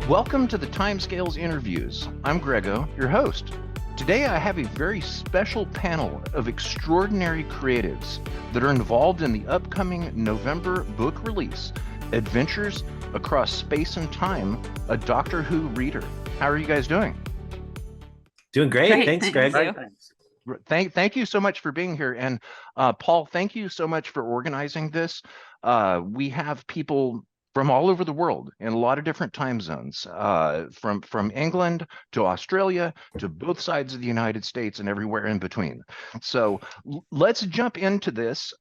Welcome to the Timescales Interviews. I'm Grego, your host. Today I have a very special panel of extraordinary creatives that are involved in the upcoming November book release, Adventures Across Space and Time, a Doctor Who reader. How are you guys doing? Doing great. Thanks, Greg. Thank you so much for being here. And Paul, thank you so much for organizing this. We have people from all over the world in a lot of different time zones, from England to Australia to both sides of the United States and everywhere in between. So let's jump into this.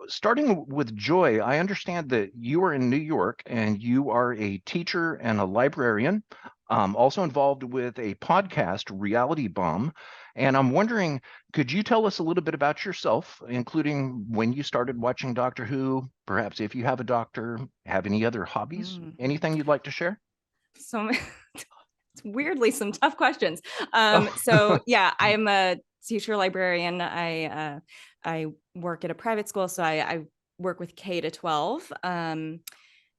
Starting with Joy, I understand that you are in New York and you are a teacher and a librarian, also involved with a podcast, Reality Bomb. And I'm wondering, could you tell us a little bit about yourself, including when you started watching Doctor Who, perhaps if you have a doctor, have any other hobbies, anything you'd like to share? So it's weirdly some tough questions. So yeah, I'm a teacher librarian. I work at a private school, so I work with K to 12. So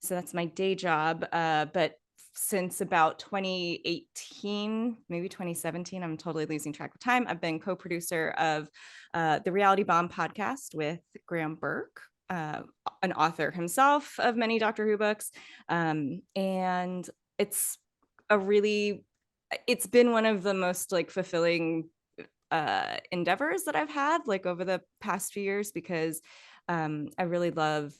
that's my day job. But since about 2018, maybe 2017, I'm totally losing track of time, I've been co-producer of the Reality Bomb podcast with Graham Burke, an author himself of many Doctor Who books. And it's been one of the most fulfilling endeavors that I've had over the past few years, because I really love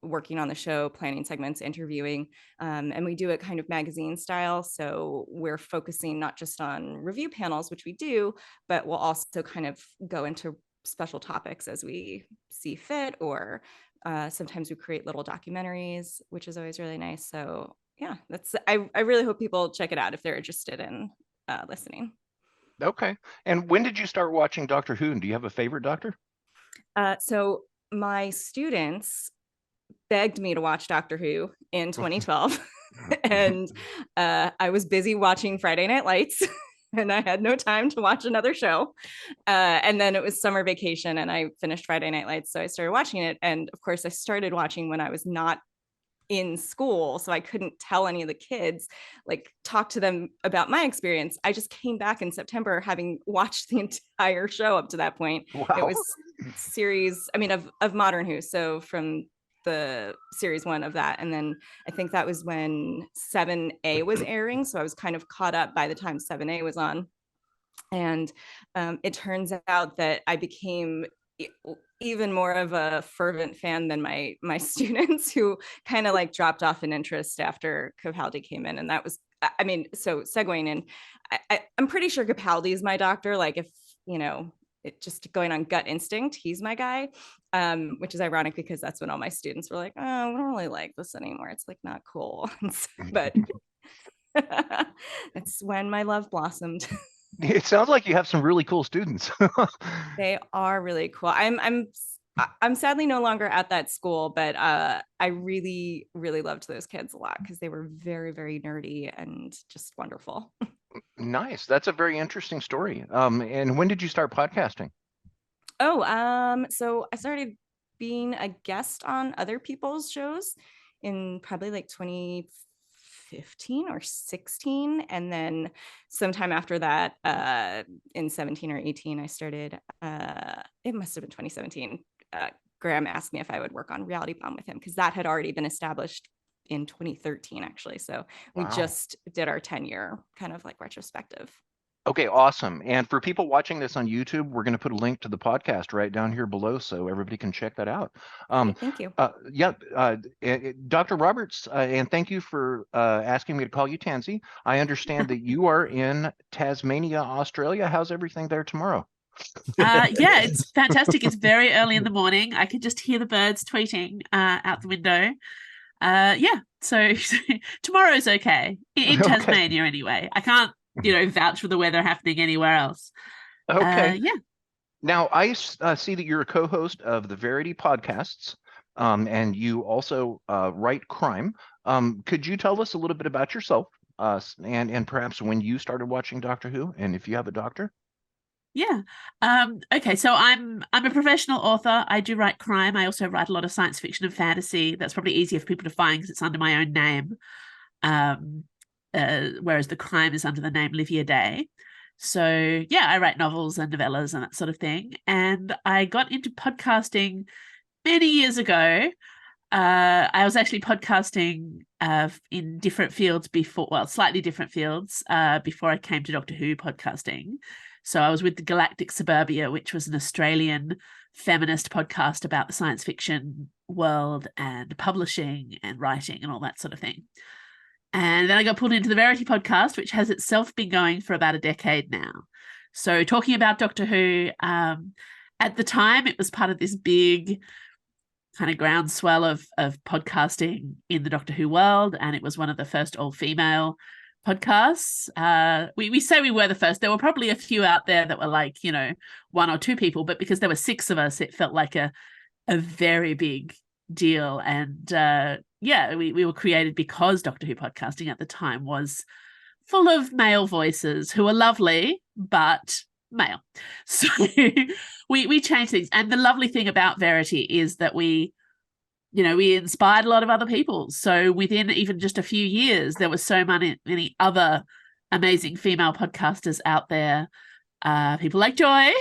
working on the show, planning segments, interviewing, and we do it kind of magazine style. So we're focusing not just on review panels, which we do, but we'll also kind of go into special topics as we see fit, or sometimes we create little documentaries, which is always really nice. So yeah, I really hope people check it out if they're interested in listening. Okay. And when did you start watching Doctor Who? And do you have a favorite Doctor? So my students begged me to watch Doctor Who in 2012. And I was busy watching Friday Night Lights and I had no time to watch another show. And then it was summer vacation and I finished Friday Night Lights. So I started watching it. And of course I started watching when I was not in school, so I couldn't tell any of the kids, talk to them about my experience. I just came back in September having watched the entire show up to that point. Wow. It was series, of Modern Who. So from the series 1 of that, and then I think that was when 7A was airing, so I was kind of caught up by the time 7A was on. And it turns out that I became even more of a fervent fan than my students, who kind of dropped off in interest after Capaldi came in. And that was, so segueing in, I'm pretty sure Capaldi is my doctor. If it just going on gut instinct, he's my guy, which is ironic because that's when all my students were like, oh, we don't really like this anymore, it's not cool. But that's when my love blossomed. It sounds like you have some really cool students. They are really cool. I'm sadly no longer at that school, but I really, really loved those kids a lot because they were very, very nerdy and just wonderful. Nice. That's a very interesting story. And when did you start podcasting? So I started being a guest on other people's shows in probably 2015 or 16, and then sometime after that, in 17 or 18, I started. It must have been 2017. Graham asked me if I would work on Reality Bomb with him, because that had already been established in 2013, actually. So we just did our 10-year kind of retrospective. Okay, awesome. And for people watching this on YouTube, we're going to put a link to the podcast right down here below so everybody can check that out. Thank you. Dr. Roberts, and thank you for asking me to call you Tansey. I understand that you are in Tasmania, Australia. How's everything there tomorrow? Yeah, it's fantastic. It's very early in the morning. I can just hear the birds tweeting out the window. So tomorrow's okay in Tasmania anyway. I can't vouch for the weather happening anywhere else. Okay. Now I see that you're a co-host of the Verity podcasts, and you also write crime. Could you tell us a little bit about yourself, and perhaps when you started watching Doctor Who, and if you have a doctor? Yeah. Okay. So I'm a professional author. I do write crime. I also write a lot of science fiction and fantasy. That's probably easier for people to find because it's under my own name. whereas the crime is under the name Livia Day. So yeah, I write novels and novellas and that sort of thing. And I got into podcasting many years ago. I was actually podcasting in different fields before, well, slightly different fields before I came to Doctor Who podcasting. So I was with the Galactic Suburbia, which was an Australian feminist podcast about the science fiction world and publishing and writing and all that sort of thing. And then I got pulled into the Verity podcast, which has itself been going for about a decade now. So talking about Doctor Who, at the time, it was part of this big kind of groundswell of podcasting in the Doctor Who world. And it was one of the first all-female podcasts. We say we were the first. There were probably a few out there that were like, you know, 1 or 2 people, but because there were 6 of us, it felt like a very big deal. And yeah, we were created because Doctor Who podcasting at the time was full of male voices who were lovely, but male. So we changed things. And the lovely thing about Verity is that we inspired a lot of other people. So within even just a few years, there were so many other amazing female podcasters out there, people like Joy.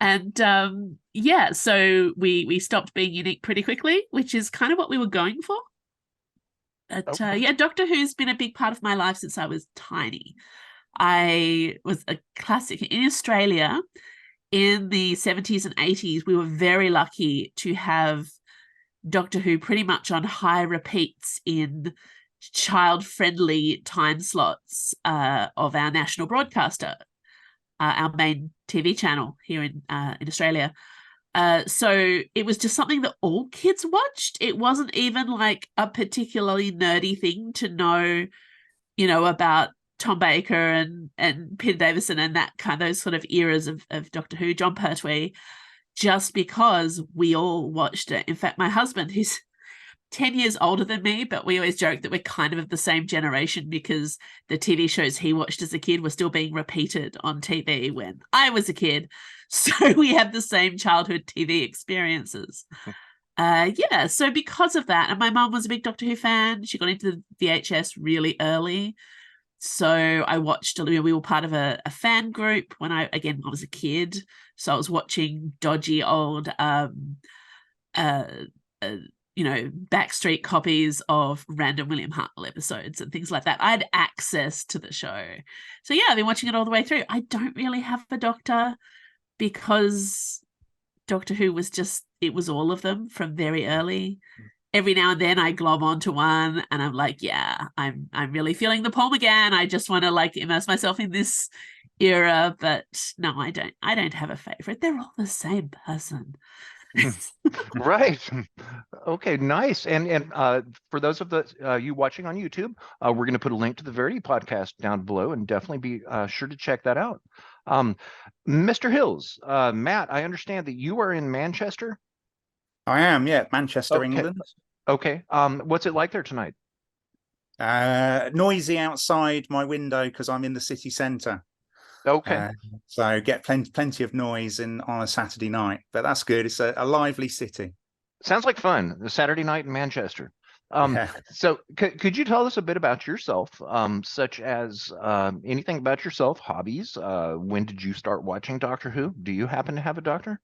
And yeah, so we stopped being unique pretty quickly, which is kind of what we were going for. But Okay. yeah, Doctor Who's been a big part of my life since I was tiny. I was a classic in Australia in the 70s and 80s. We were very lucky to have Doctor Who pretty much on high repeats in child-friendly time slots of our national broadcaster, our main TV channel here in Australia. So it was just something that all kids watched. It wasn't even like a particularly nerdy thing to know, you know, about Tom Baker and Peter Davison and that kind of those sort of eras of Doctor Who, John Pertwee, just because we all watched it. In fact, my husband, who's 10 years older than me, but we always joke that we're kind of the same generation because the TV shows he watched as a kid were still being repeated on TV when I was a kid. So we have the same childhood TV experiences. Yeah, so because of that, and my mum was a big Doctor Who fan. She got into the VHS really early. So I watched, we were part of a fan group when I was a kid. So I was watching dodgy old, backstreet copies of random William Hartnell episodes and things like that. I had access to the show. So yeah, I've been watching it all the way through. I don't really have a doctor because Doctor Who was it was all of them from very early. Every now and then I glob onto one and I'm like, yeah, I'm really feeling the Paul McGann. I just want to like immerse myself in this era. But no, I don't have a favorite. They're all the same person. Right. Okay, nice. And for those of you watching on YouTube, we're going to put a link to the Verity podcast down below, and definitely be sure to check that out. Mr. Hills, Matt, I understand that you are in Manchester. I am, yeah, Manchester, England. Okay. What's it like there tonight? Noisy outside my window because I'm in the city centre. Okay. So get plenty of noise on a Saturday night, but that's good. It's a lively city. Sounds like fun. The Saturday night in Manchester. Yeah. So could you tell us a bit about yourself, such as anything about yourself, hobbies? When did you start watching Doctor Who? Do you happen to have a doctor?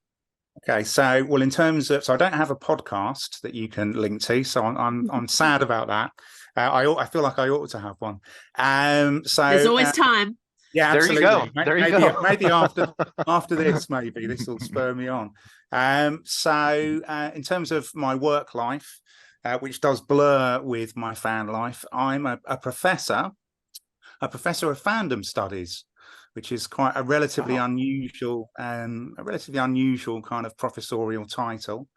Okay, so well, in terms of, so I don't have a podcast that you can link to, so I'm sad about that. I feel like I ought to have one. So there's always time. Yeah, there absolutely. you go. There you go. Maybe after this, maybe this will spur me on. So in terms of my work life, which does blur with my fan life, I'm a professor of fandom studies, which is quite a relatively unusual kind of professorial title,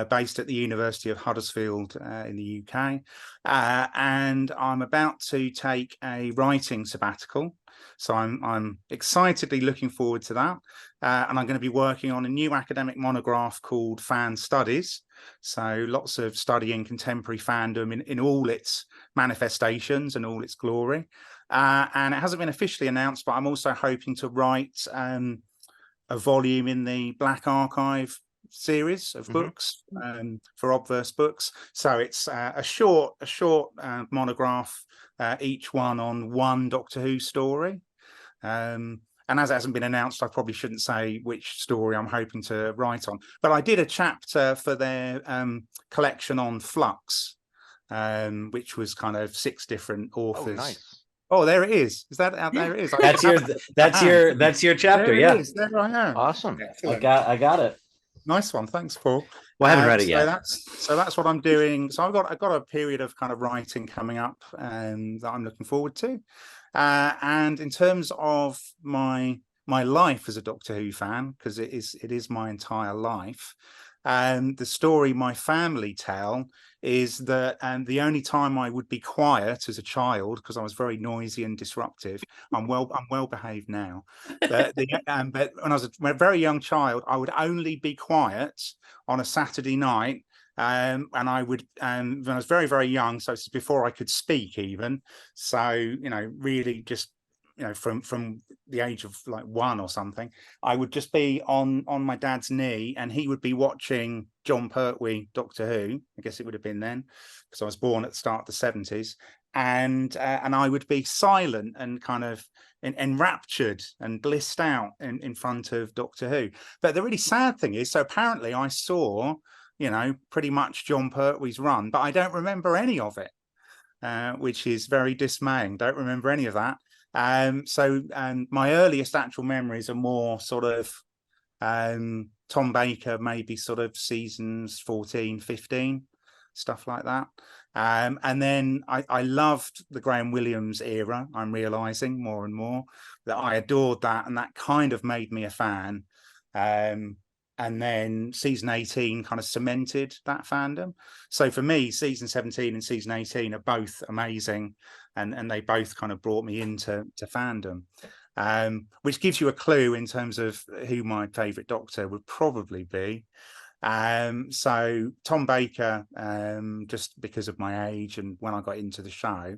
based at the University of Huddersfield in the UK. And I'm about to take a writing sabbatical. So I'm excitedly looking forward to that. And I'm going to be working on a new academic monograph called Fan Studies. So lots of studying contemporary fandom in all its manifestations and all its glory. And it hasn't been officially announced, but I'm also hoping to write a volume in the Black Archive series of books for Obverse Books. So it's a short monograph, each one on one Doctor Who story. And as it hasn't been announced, I probably shouldn't say which story I'm hoping to write on. But I did a chapter for their collection on Flux, which was kind of 6 different authors. Oh, nice. Oh, there it is. Is that out there? It is. That's your chapter. There Yeah. it is. There I am. Awesome. Excellent. I got it. Nice one. Thanks, Paul. Well, I haven't read it yet. So that's what I'm doing. So I've got a period of kind of writing coming up that I'm looking forward to. And in terms of my life as a Doctor Who fan, because it is my entire life, the story my family tell is that the only time I would be quiet as a child, because I was very noisy and disruptive. I'm well behaved now. But when I was a very young child, I would only be quiet on a Saturday night. And I would, when I was very, very young, so it's before I could speak even. So, really just, from the age of like 1 or something, I would just be on my dad's knee, and he would be watching John Pertwee, Doctor Who. I guess it would have been then, because I was born at the start of the 70s. And I would be silent and kind of enraptured and blissed out in front of Doctor Who. But the really sad thing is, so apparently I saw, pretty much John Pertwee's run, but I don't remember any of it, which is very dismaying. Don't remember any of that. So my earliest actual memories are more sort of Tom Baker, maybe sort of seasons 14, 15, stuff like that. And then I loved the Graham Williams era. I'm realizing more and more that I adored that, and that kind of made me a fan. And then season 18 kind of cemented that fandom. So for me, season 17 and season 18 are both amazing, and they both kind of brought me into fandom, which gives you a clue in terms of who my favourite Doctor would probably be. So Tom Baker, just because of my age and when I got into the show.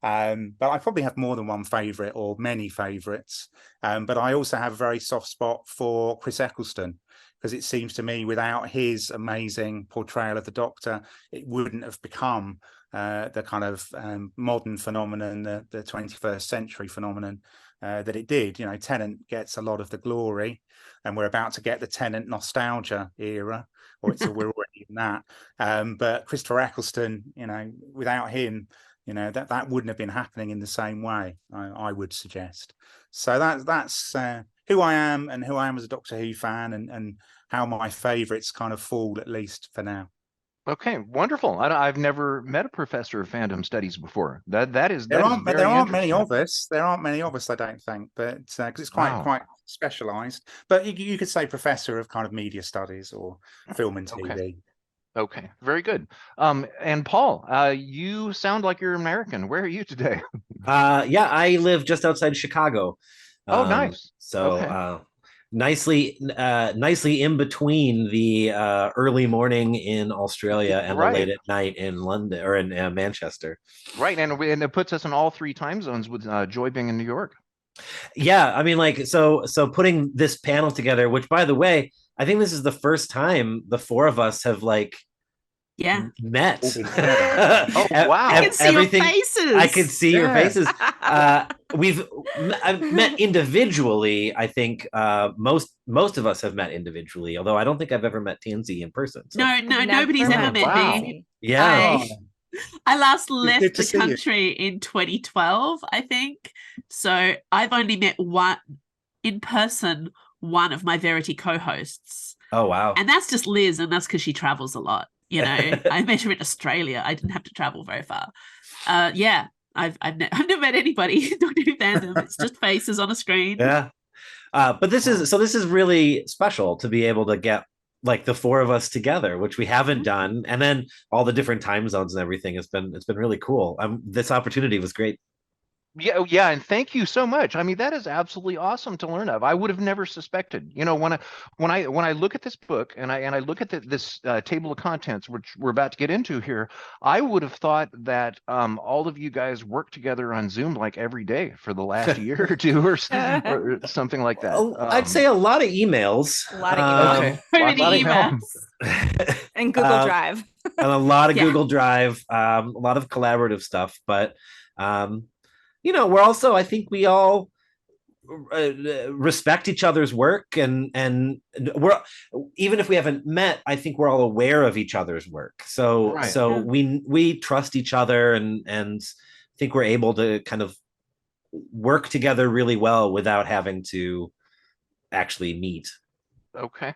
But I probably have more than one favourite, or many favourites. But I also have a very soft spot for Chris Eccleston, because it seems to me without his amazing portrayal of the Doctor, it wouldn't have become the kind of modern phenomenon, the 21st century phenomenon that it did. Tennant gets a lot of the glory, and we're about to get the Tennant nostalgia era, or we're already in that. But Christopher Eccleston, without him, that wouldn't have been happening in the same way, I would suggest. So that's who I am, and who I am as a Doctor Who fan, and how my favourites kind of fall, at least for now. Okay, wonderful. I've never met a professor of fandom studies before. There aren't many of us. There aren't many of us, I don't think, but because it's quite specialised. But you could say professor of kind of media studies or film and TV. Okay, very good. And Paul, you sound like you're American. Where are you today? Yeah, I live just outside Chicago. Oh, nice. So nicely in between the early morning in Australia and the late at night in London, or in Manchester. Right, and it puts us in all 3 time zones, with Joy being in New York. Yeah, I mean, so putting this panel together, which, by the way, I think this is the first time the 4 of us have met. Oh, wow. I can see your faces. I can see your faces. I've met individually. I think most of us have met individually, although I don't think I've ever met Tansey in person. So. No, nobody's ever met me. Yeah. I last left the country in 2012, I think. So I've only met one of my Verity co-hosts. Oh, wow. And that's just Liz, and that's because she travels a lot. I met her in Australia. I didn't have to travel very far. I've never met anybody in Doctor Who fandom. It's just faces on a screen. Yeah. But this is really special to be able to get like the 4 of us together, which we haven't done, and then all the different time zones and everything. It's been really cool. This opportunity was great. Yeah, and thank you so much. I mean, that is absolutely awesome to learn of. I would have never suspected. When I look at this book and I look at this table of contents, which we're about to get into here, I would have thought that all of you guys work together on Zoom like every day for the last year or two, or something like that. I'd say a lot of emails. A lot of emails. Okay, So lots many of emails. And Google Drive. And a lot of Yeah. Google Drive, a lot of collaborative stuff. But we're also, I think we all respect each other's work, and we're, even if we haven't met, I think we're all aware of each other's work. So Right. so we trust each other, and think we're able to kind of work together really well without having to actually meet. Okay.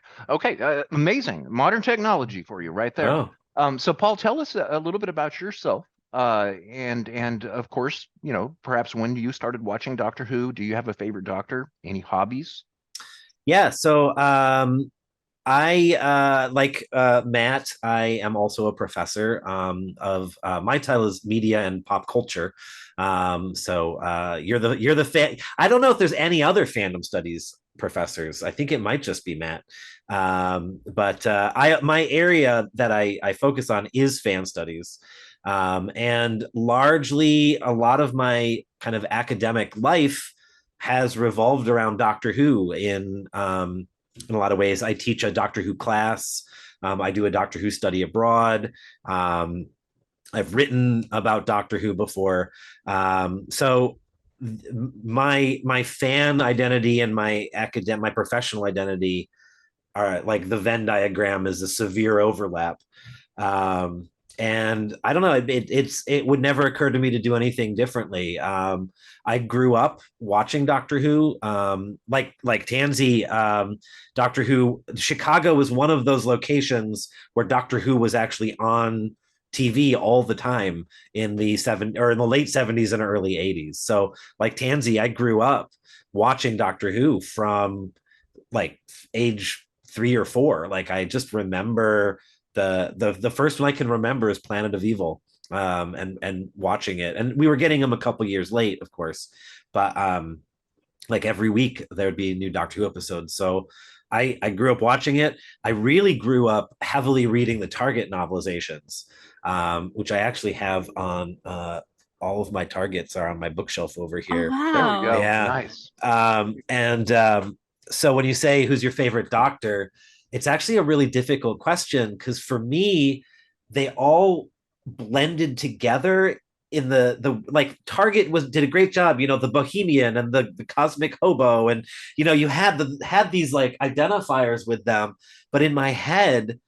Amazing. Modern technology for you right there. Oh. So Paul, tell us a little bit about yourself. And of course, perhaps when you started watching Doctor Who, do you have a favorite doctor? Any hobbies? Yeah, so I like Matt. I am also a professor of my title is media and pop culture. So you're the fan. I don't know if there's any other fandom studies professors. I think it might just be Matt. But my area that I focus on is fan studies. And largely a lot of my kind of academic life has revolved around Doctor Who in a lot of ways. I teach a Doctor Who class. I do a Doctor Who study abroad. I've written about Doctor Who before. So my fan identity and my professional identity are like the Venn diagram is a severe overlap. And I don't know, it would never occur to me to do anything differently. I grew up watching Doctor Who, like Tansey. Doctor Who, Chicago was one of those locations where Doctor Who was actually on TV all the time in the late 70s and early 80s. So like Tansey, I grew up watching Doctor Who from like age 3 or 4. Like I just remember the first one I can remember is Planet of Evil, and watching it. And we were getting them a couple years late, of course, but like every week there would be a new Doctor Who episode. So I grew up watching it. I really grew up heavily reading the Target novelizations, which I actually have on all of my Targets are on my bookshelf over here. Oh, There wow. we go. Yeah. Nice. So when you say who's your favorite doctor, it's actually a really difficult question, because for me, they all blended together in the like Target did a great job, the Bohemian and the Cosmic Hobo, and you had these like identifiers with them, but in my head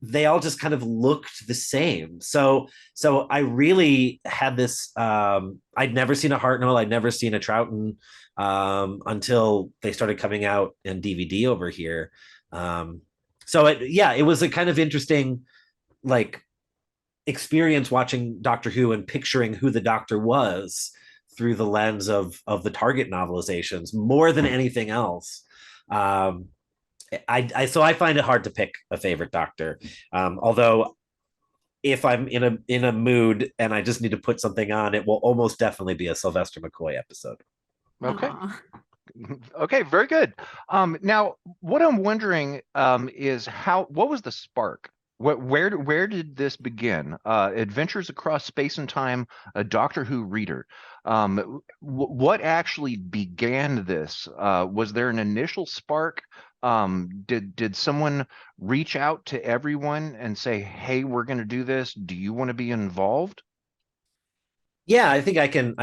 they all just kind of looked the same. So I really had this I'd never seen a Hartnell, I'd never seen a Troughton until they started coming out in DVD over here. So it was a kind of interesting like experience watching Doctor Who and picturing who the Doctor was through the lens of the Target novelizations more than anything else. So I find it hard to pick a favorite Doctor. Although if I'm in a mood and I just need to put something on, it will almost definitely be a Sylvester McCoy episode. Okay. Aw. Okay, very good. Now, what I'm wondering is what was the spark? Where did this begin? Adventures Across Space and Time, a Doctor Who reader. What actually began this? Was there an initial spark? Did someone reach out to everyone and say, "Hey, we're going to do this. Do you want to be involved?" Yeah, I think I can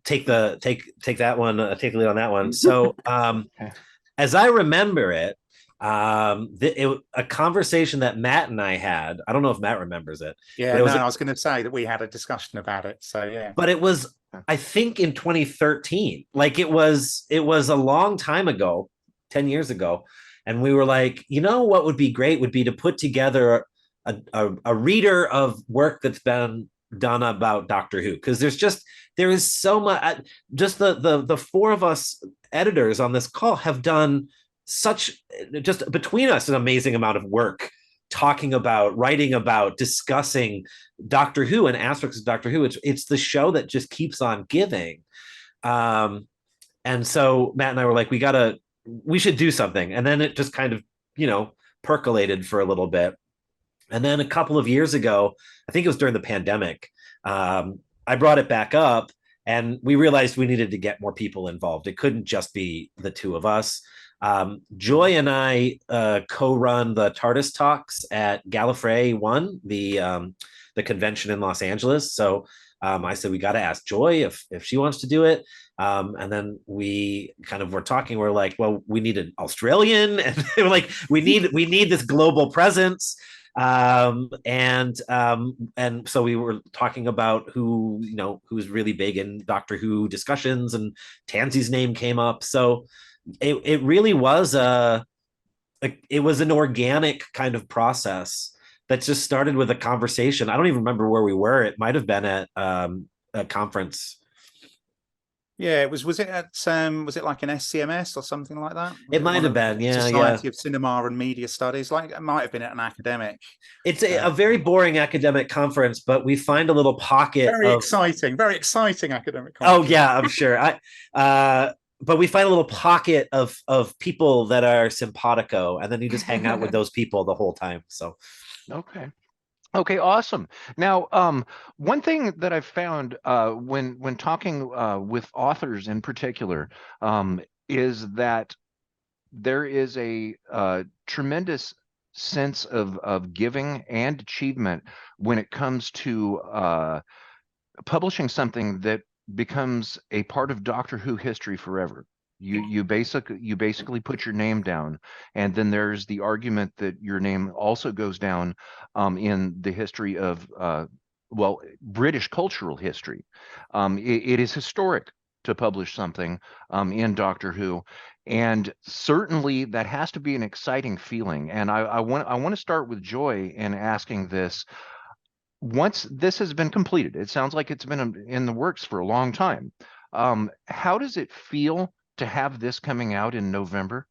take that one, take the lead on that one. So, Okay. as I remember it, a conversation that Matt and I had. I don't know if Matt remembers it. Yeah, but it was I was going to say that we had a discussion about it. So yeah, but it was, I think, in 2013. Like it was a long time ago, 10 years ago, and we were like, what would be great would be to put together a reader of work that's been done about Doctor Who, because there is so much. Just the four of us editors on this call have done such, just between us, an amazing amount of work talking about, writing about, discussing Doctor Who and aspects of Doctor Who. It's the show that just keeps on giving. And so Matt and I were like, we should do something. And then it just kind of, percolated for a little bit. And then a couple of years ago, I think it was during the pandemic, I brought it back up, and we realized we needed to get more people involved. It couldn't just be the two of us. Joy and I co-run the TARDIS talks at Gallifrey One, the convention in Los Angeles. So I said, we got to ask Joy if she wants to do it. And then we kind of were talking. We're like, well, we need an Australian, and they were like, we need this global presence. And so we were talking about who's really big in Doctor Who discussions, and Tansey's name came up. So it really was it was an organic kind of process that just started with a conversation. I don't even remember where we were. It might have been at a conference. Yeah, was it at was it like an SCMS or something like that? It might have been, yeah. Society of Cinema and Media Studies. Like, it might have been at an academic. It's a very boring academic conference, but we find a little pocket. Very exciting academic conference. Oh yeah, I'm sure. But we find a little pocket of people that are simpatico, and then you just hang out with those people the whole time. So Okay, awesome. Now, one thing that I've found when talking with authors in particular is that there is a tremendous sense of giving and achievement when it comes to publishing something that becomes a part of Doctor Who history forever. You basically put your name down, and then there's the argument that your name also goes down in the history of British cultural history. It is historic to publish something in Doctor Who, and certainly that has to be an exciting feeling. And I want to start with Joy in asking this. Once this has been completed, it sounds like it's been in the works for a long time. How does it feel to have this coming out in November?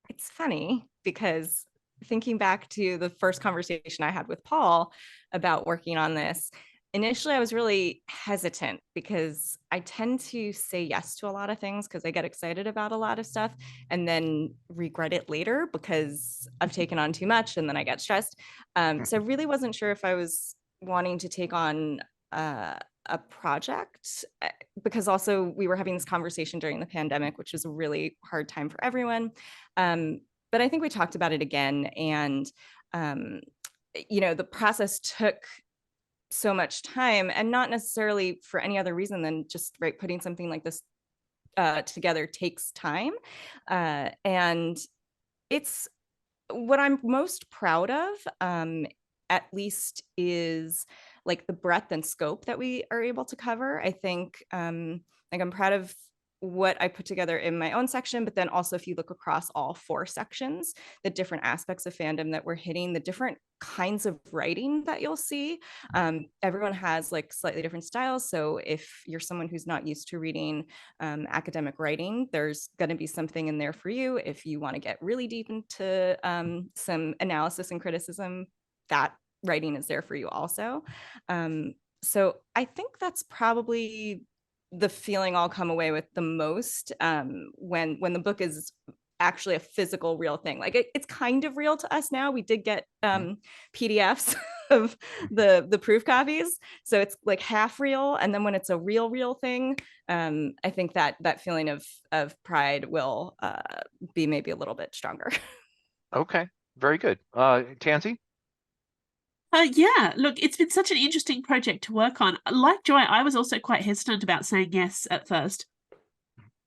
It's funny because thinking back to the first conversation I had with Paul about working on this, initially I was really hesitant because I tend to say yes to a lot of things because I get excited about a lot of stuff and then regret it later because I've taken on too much and then I get stressed. So I really wasn't sure if I was wanting to take on a project, because also we were having this conversation during the pandemic, which was a really hard time for everyone. But I think we talked about it again, and the process took so much time, and not necessarily for any other reason than just putting something like this together takes time, and it's what I'm most proud of, at least, is like the breadth and scope that we are able to cover. I think I'm proud of what I put together in my own section, but then also if you look across all 4 sections, the different aspects of fandom that we're hitting, the different kinds of writing that you'll see. Everyone has like slightly different styles. So if you're someone who's not used to reading academic writing, there's going to be something in there for you. If you want to get really deep into some analysis and criticism, that writing is there for you also. So I think that's probably the feeling I'll come away with the most when the book is actually a physical real thing. Like it's kind of real to us now. We did get PDFs of the proof copies, so it's like half real, and then when it's a real thing, I think that feeling of pride will be maybe a little bit stronger. Okay, very good. Tansey? Yeah, look, it's been such an interesting project to work on. Like Joy, I was also quite hesitant about saying yes at first.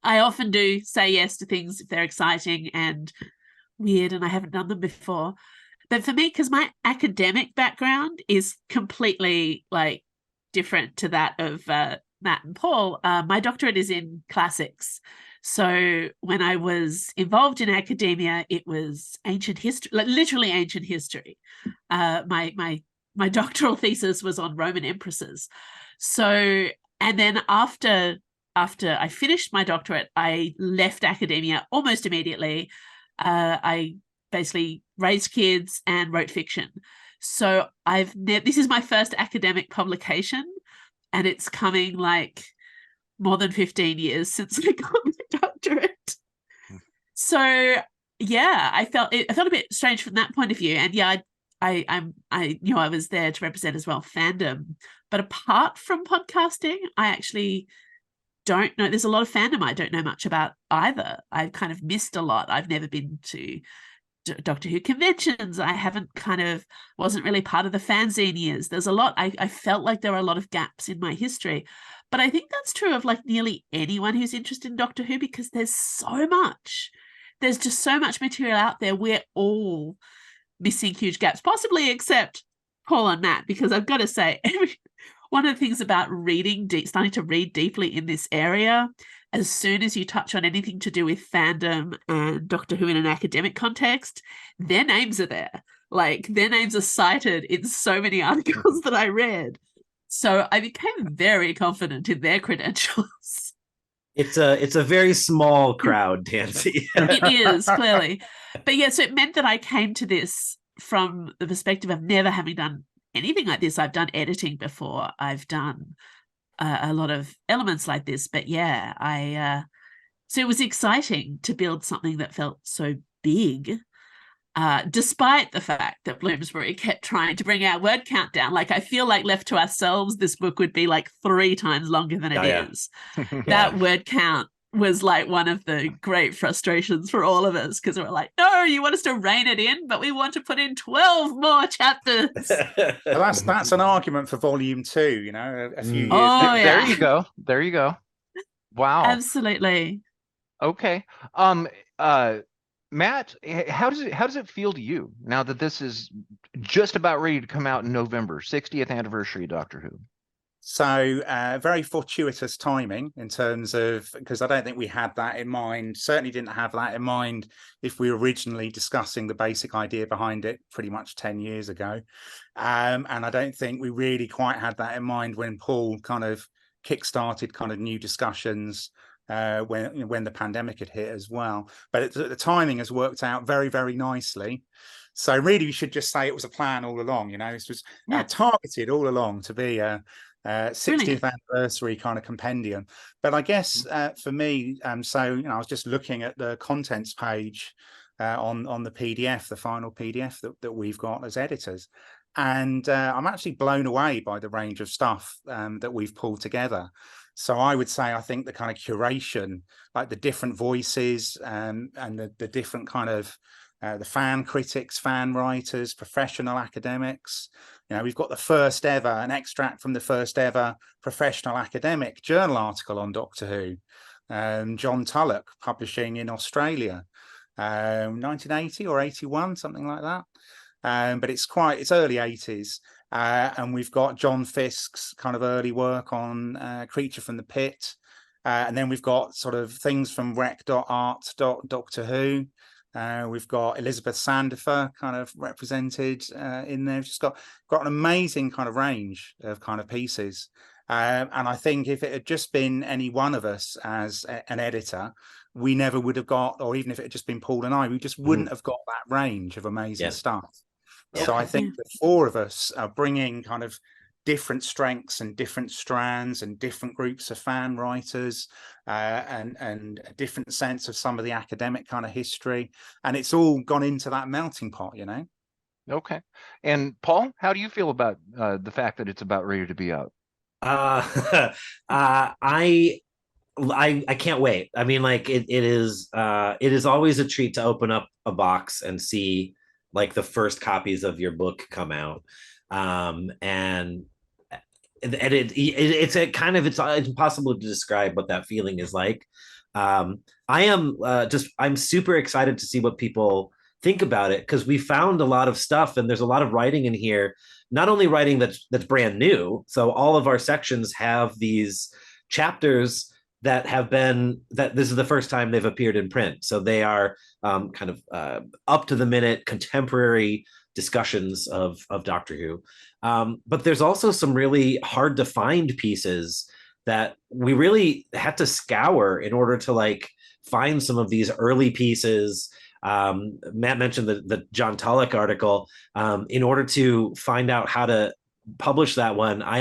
I often do say yes to things if they're exciting and weird and I haven't done them before. But for me, because my academic background is completely like different to that of Matt and Paul, my doctorate is in classics. So when I was involved in academia, it was ancient history, like literally ancient history. My doctoral thesis was on Roman empresses. So, and then after after I finished my doctorate, I left academia almost immediately. I basically raised kids and wrote fiction. So this is my first academic publication, and it's coming like more than 15 years since I got my doctorate. So yeah, I felt a bit strange from that point of view. And yeah, I was there to represent as well fandom. But apart from podcasting, I actually don't know. There's a lot of fandom I don't know much about either. I've kind of missed a lot. I've never been to Doctor Who conventions. I wasn't really part of the fanzine years. There's a lot. I felt like there were a lot of gaps in my history. But I think that's true of like nearly anyone who's interested in Doctor Who, because there's so much. There's just so much material out there. We're all missing huge gaps, possibly except Paul and Matt, because I've got to say, one of the things about starting to read deeply in this area, as soon as you touch on anything to do with fandom and Doctor Who in an academic context, their names are there. Like, their names are cited in so many articles that I read. So I became very confident in their credentials. It's a very small crowd, Tansey. It is, clearly. But yeah, so it meant that I came to this from the perspective of never having done anything like this. I've done editing before. I've done a lot of elements like this. But yeah, so it was exciting to build something that felt so big, despite the fact that Bloomsbury kept trying to bring our word count down. Like, I feel like left to ourselves, this book would be like 3 times longer than it is. That word count was like one of the great frustrations for all of us, because we're like, no, you want us to rein it in, but we want to put in 12 more chapters. Well, that's an argument for volume 2, you know, a few years. Oh, yeah. There you go. Wow. Absolutely. Okay. Matt, how does it feel to you now that this is just about ready to come out in November, 60th anniversary of Doctor Who? So very fortuitous timing in terms of, because I don't think we had that in mind, certainly didn't have that in mind if we were originally discussing the basic idea behind it pretty much 10 years ago. And I don't think we really quite had that in mind when Paul kind of kickstarted kind of new discussions when the pandemic had hit as well. But the timing has worked out very, very nicely. So really, we should just say it was a plan all along. You know, this was targeted all along to be a 60th anniversary kind of compendium. But I guess for me, so you know, I was just looking at the contents page on the PDF, the final PDF that we've got as editors, and I'm actually blown away by the range of stuff that we've pulled together. So I would say, I think the kind of curation, like the different voices and the different kind of the fan critics, fan writers, professional academics. You know, we've got an extract from the first ever professional academic journal article on Doctor Who, John Tulloch, publishing in Australia, 1980 or 81, something like that. But it's early 80s. And we've got John Fisk's kind of early work on Creature from the Pit. And then we've got sort of things from rec.art.Doctor Who. We've got Elizabeth Sandifer kind of represented in there. We've just got an amazing kind of range of kind of pieces. And I think if it had just been any one of us as an editor, we never would have got, or even if it had just been Paul and I, we just wouldn't have got that range of amazing stuff. So I think the 4 of us are bringing kind of different strengths and different strands and different groups of fan writers and a different sense of some of the academic kind of history, and it's all gone into that melting pot, you know. Okay. And Paul, how do you feel about the fact that it's about ready to be out? I can't wait. I mean, like it is always a treat to open up a box and see like the first copies of your book come out. And it's impossible to describe what that feeling is like. I'm super excited to see what people think about it, because we found a lot of stuff and there's a lot of writing in here, not only writing that's brand new. So all of our sections have these chapters that this is the first time they've appeared in print. So they are kind of up to the minute contemporary discussions of Doctor Who. But there's also some really hard to find pieces that we really had to scour in order to like find some of these early pieces. Matt mentioned the John Tulloch article. In order to find out how to publish that one, I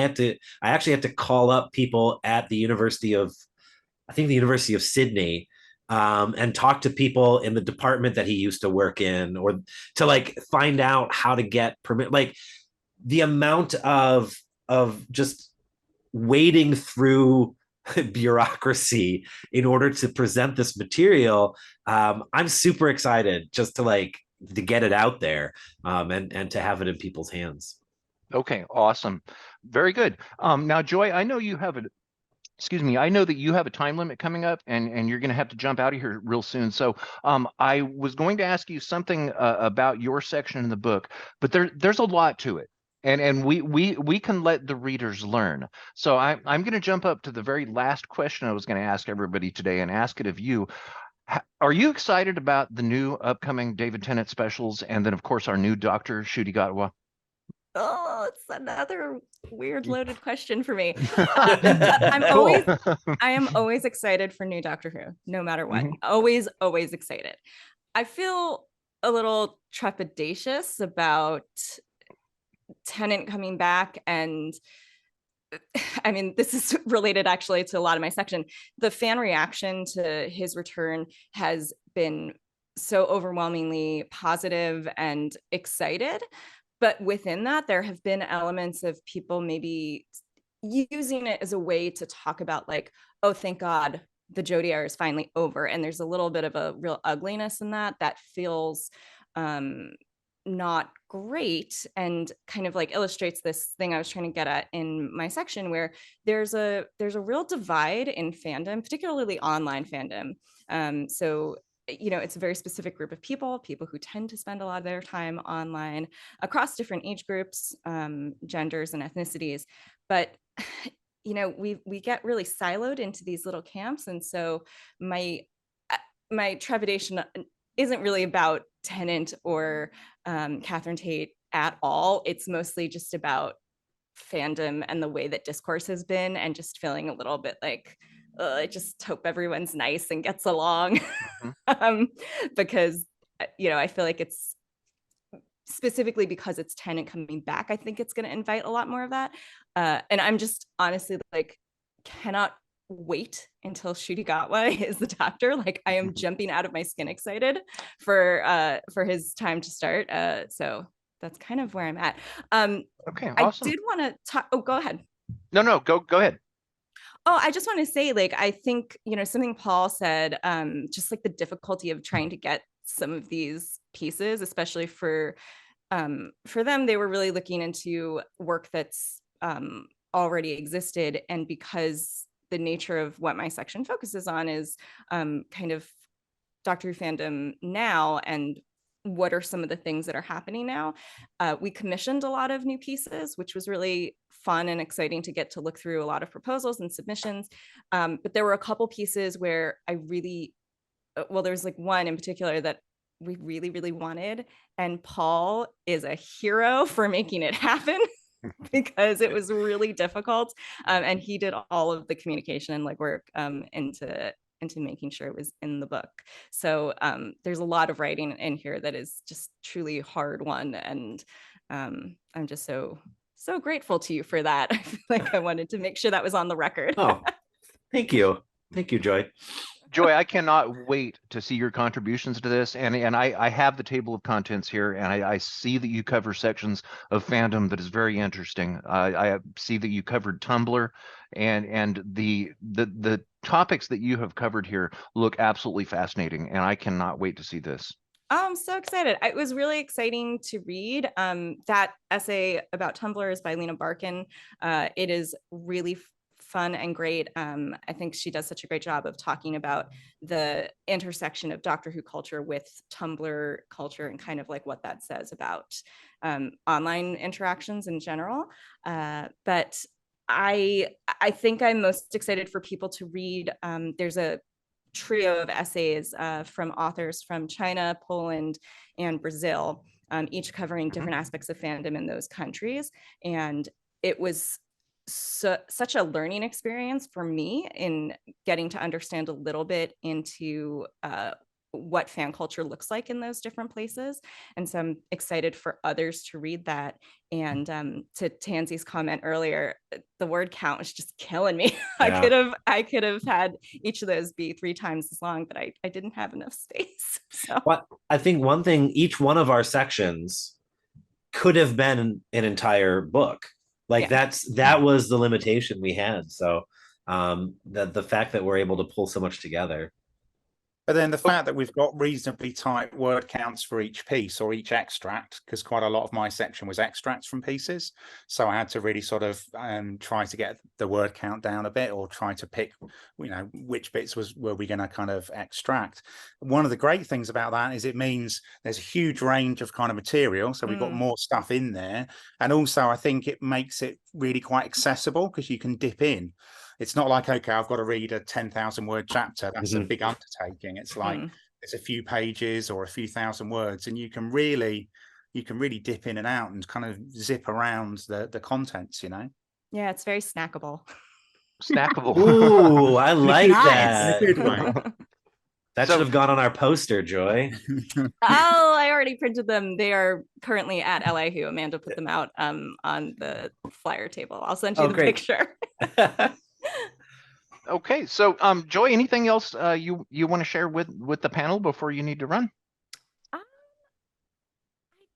actually had to call up people at the University of, I think the University of Sydney, and talk to people in the department that he used to work in, or to like find out how to get permit. Like the amount of just wading through bureaucracy in order to present this material. I'm super excited just to like to get it out there, and to have it in people's hands. Okay, awesome. Very good. Now, Joy, I know you have a, excuse me, I know that you have a time limit coming up, and you're going to have to jump out of here real soon. So I was going to ask you something about your section in the book, but there's a lot to it. And we can let the readers learn. So I'm going to jump up to the very last question I was going to ask everybody today and ask it of you. Are you excited about the new upcoming David Tennant specials, and then of course our new Dr. Ncuti Gatwa? Oh, it's another weird loaded question for me. Cool. I am always excited for new Doctor Who, no matter what. Mhm. Always excited. I feel a little trepidatious about Tennant coming back, and I mean, this is related actually to a lot of my section. The fan reaction to his return has been so overwhelmingly positive and excited. But within that, there have been elements of people maybe using it as a way to talk about like, oh, thank God the Jodie era is finally over. And there's a little bit of a real ugliness in that feels not great, and kind of like illustrates this thing I was trying to get at in my section, where there's a real divide in fandom, particularly online fandom. So you know, it's a very specific group of people who tend to spend a lot of their time online across different age groups, genders, and ethnicities. But you know, we get really siloed into these little camps, and so my trepidation isn't really about Tennant or Catherine Tate at all. It's mostly just about fandom and the way that discourse has been, and just feeling a little bit like, I just hope everyone's nice and gets along. Because you know, I feel like it's specifically because it's Tennant coming back, I think it's going to invite a lot more of that. And I'm just honestly like, cannot wait until Ncuti Gatwa is the Doctor. Like, I am jumping out of my skin excited for his time to start. So that's kind of where I'm at. Okay, awesome. I did want to talk. Oh, go ahead. No, go ahead. Oh, I just want to say, like, I think, you know, something Paul said, just like the difficulty of trying to get some of these pieces, especially for them, they were really looking into work that's already existed. And because the nature of what my section focuses on is kind of Doctor Who fandom now, and what are some of the things that are happening now, we commissioned a lot of new pieces, which was really fun and exciting to get to look through a lot of proposals and submissions. But there were a couple pieces where I really, well, there's like one in particular that we really, really wanted. And Paul is a hero for making it happen because it was really difficult. And he did all of the communication and legwork into making sure it was in the book. So there's a lot of writing in here that is just truly hard won. And I'm just so grateful to you for that. I feel like I wanted to make sure that was on the record. Oh, thank you. Thank you, Joy. Joy, I cannot wait to see your contributions to this. And I have the table of contents here, and I see that you cover sections of fandom that is very interesting. I see that you covered Tumblr, and the topics that you have covered here look absolutely fascinating, and I cannot wait to see this. Oh, I'm so excited. It was really exciting to read. That essay about Tumblr is by Lena Barkin. It is really fun and great. I think she does such a great job of talking about the intersection of Doctor Who culture with Tumblr culture, and kind of like what that says about online interactions in general. But I think I'm most excited for people to read. There's a trio of essays from authors from China, Poland, and Brazil, each covering different aspects of fandom in those countries. And it was such a learning experience for me in getting to understand a little bit into what fan culture looks like in those different places. And so I'm excited for others to read that. And to Tansey's comment earlier, the word count was just killing me. Yeah. I could have had each of those be 3 times as long, but I didn't have enough space. So What I think one thing, each one of our sections could have been an entire book. Like yeah. that was the limitation we had. So the fact that we're able to pull so much together. But then the fact that we've got reasonably tight word counts for each piece or each extract, because quite a lot of my section was extracts from pieces. So I had to really sort of try to get the word count down a bit, or try to pick, which bits were we going to kind of extract. One of the great things about that is it means there's a huge range of kind of material. So we've got more stuff in there. And also I think it makes it really quite accessible, because you can dip in. It's not like, okay, I've got to read a 10,000 word chapter. That's a big undertaking. It's like it's a few pages or a few thousand words, and you can really dip in and out and kind of zip around the contents, Yeah, it's very snackable. Snackable. Ooh, I like Nice. that. In a good way. That should have gone on our poster, Joy. Oh, I already printed them. They are currently at LIHU. Amanda put them out on the flyer table. I'll send you the picture. Okay, so Joy, anything else you want to share with the panel before you need to run? I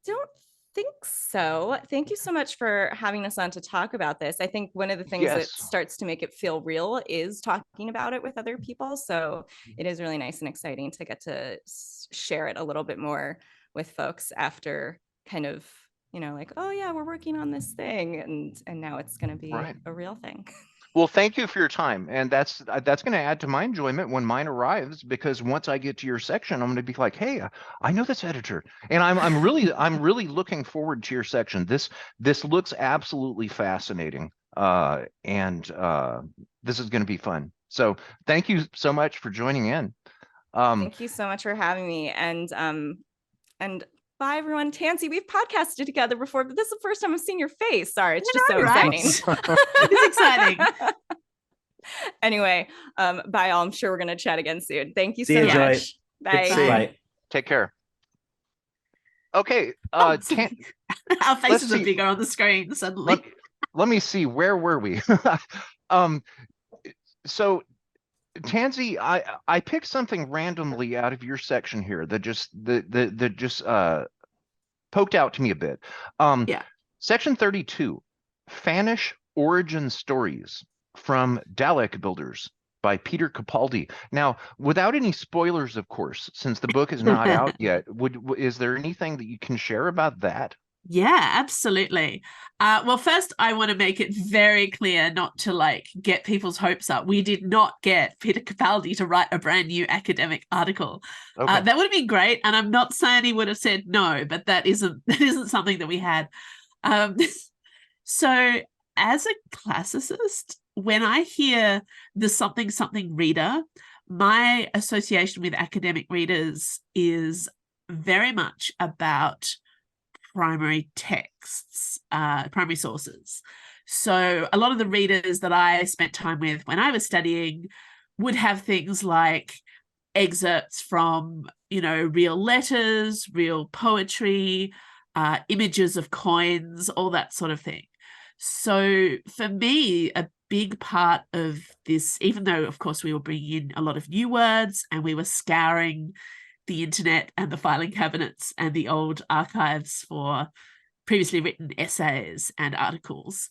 don't think so. Thank you so much for having us on to talk about this. I think one of the things that starts to make it feel real is talking about it with other people. So it is really nice and exciting to get to share it a little bit more with folks after kind of, like, oh yeah, we're working on this thing, and now it's going to be a real thing. Well, thank you for your time, and that's going to add to my enjoyment when mine arrives, because once I get to your section, I'm going to be like, hey, I know this editor, and I'm really looking forward to your section. This looks absolutely fascinating, and this is going to be fun. So thank you so much for joining in. Thank you so much for having me, and bye everyone. Tansey, we've podcasted together before, but this is the first time I've seen your face. Sorry, it's just so exciting. It's exciting. Anyway, bye all. I'm sure we're gonna chat again soon. Thank you See so you, much. Joy. Bye. Bye. Take care. Okay. Our faces are bigger on the screen suddenly. Let me see. Where were we? So Tansey, I picked something randomly out of your section here that just poked out to me a bit. Section 32, Fanish Origin Stories from Dalek Builders by Peter Capaldi. Now, without any spoilers, of course, since the book is not out yet, is there anything that you can share about that? Yeah, absolutely. Well, first, I want to make it very clear not to get people's hopes up. We did not get Peter Capaldi to write a brand new academic article. Okay. That would have been great, and I'm not saying he would have said no, but that isn't something that we had. So, as a classicist, when I hear the something reader, my association with academic readers is very much about primary texts, primary sources. So a lot of the readers that I spent time with when I was studying would have things like excerpts from, real letters, real poetry, images of coins, all that sort of thing. So for me, a big part of this, even though, of course, we were bringing in a lot of new words and we were scouring the internet and the filing cabinets and the old archives for previously written essays and articles.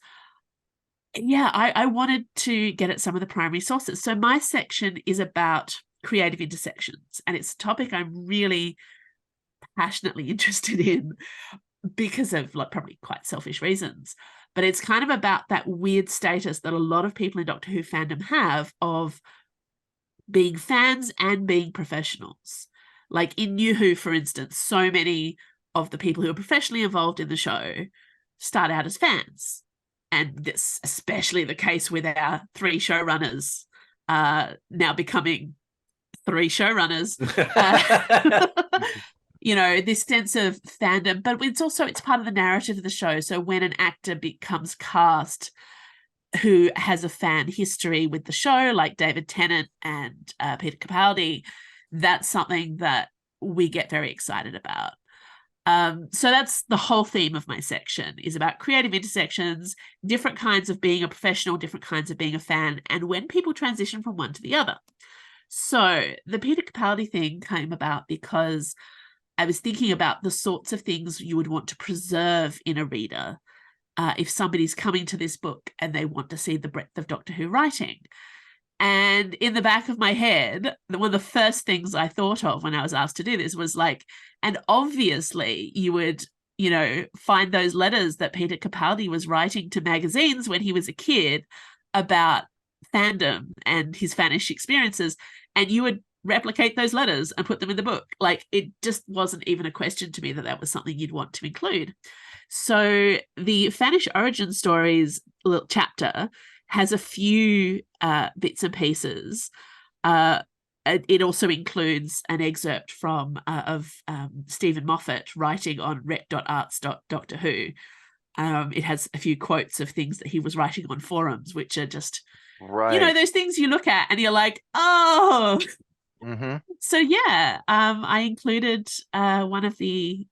Yeah, I wanted to get at some of the primary sources. So my section is about creative intersections, and it's a topic I'm really passionately interested in because of probably quite selfish reasons. But it's kind of about that weird status that a lot of people in Doctor Who fandom have of being fans and being professionals. Like in New Who, for instance, so many of the people who are professionally involved in the show start out as fans. And this especially the case with our 3 showrunners now becoming 3 showrunners. This sense of fandom, but it's part of the narrative of the show. So when an actor becomes cast, who has a fan history with the show, like David Tennant and Peter Capaldi, that's something that we get very excited about. So that's the whole theme of my section, is about creative intersections, different kinds of being a professional, different kinds of being a fan, and when people transition from one to the other. So the Peter Capaldi thing came about because I was thinking about the sorts of things you would want to preserve in a reader if somebody's coming to this book and they want to see the breadth of Doctor Who writing. And in the back of my head, one of the first things I thought of when I was asked to do this was like, and obviously you would, find those letters that Peter Capaldi was writing to magazines when he was a kid about fandom and his fanish experiences, and you would replicate those letters and put them in the book. Like, it just wasn't even a question to me that that was something you'd want to include. So the Fanish origin stories little chapter has a few bits and pieces. It also includes an excerpt of Stephen Moffat writing on rec.arts.doctor who. It has a few quotes of things that he was writing on forums, which are just, those things you look at and you're like, oh. Mm-hmm. So yeah, I included one of the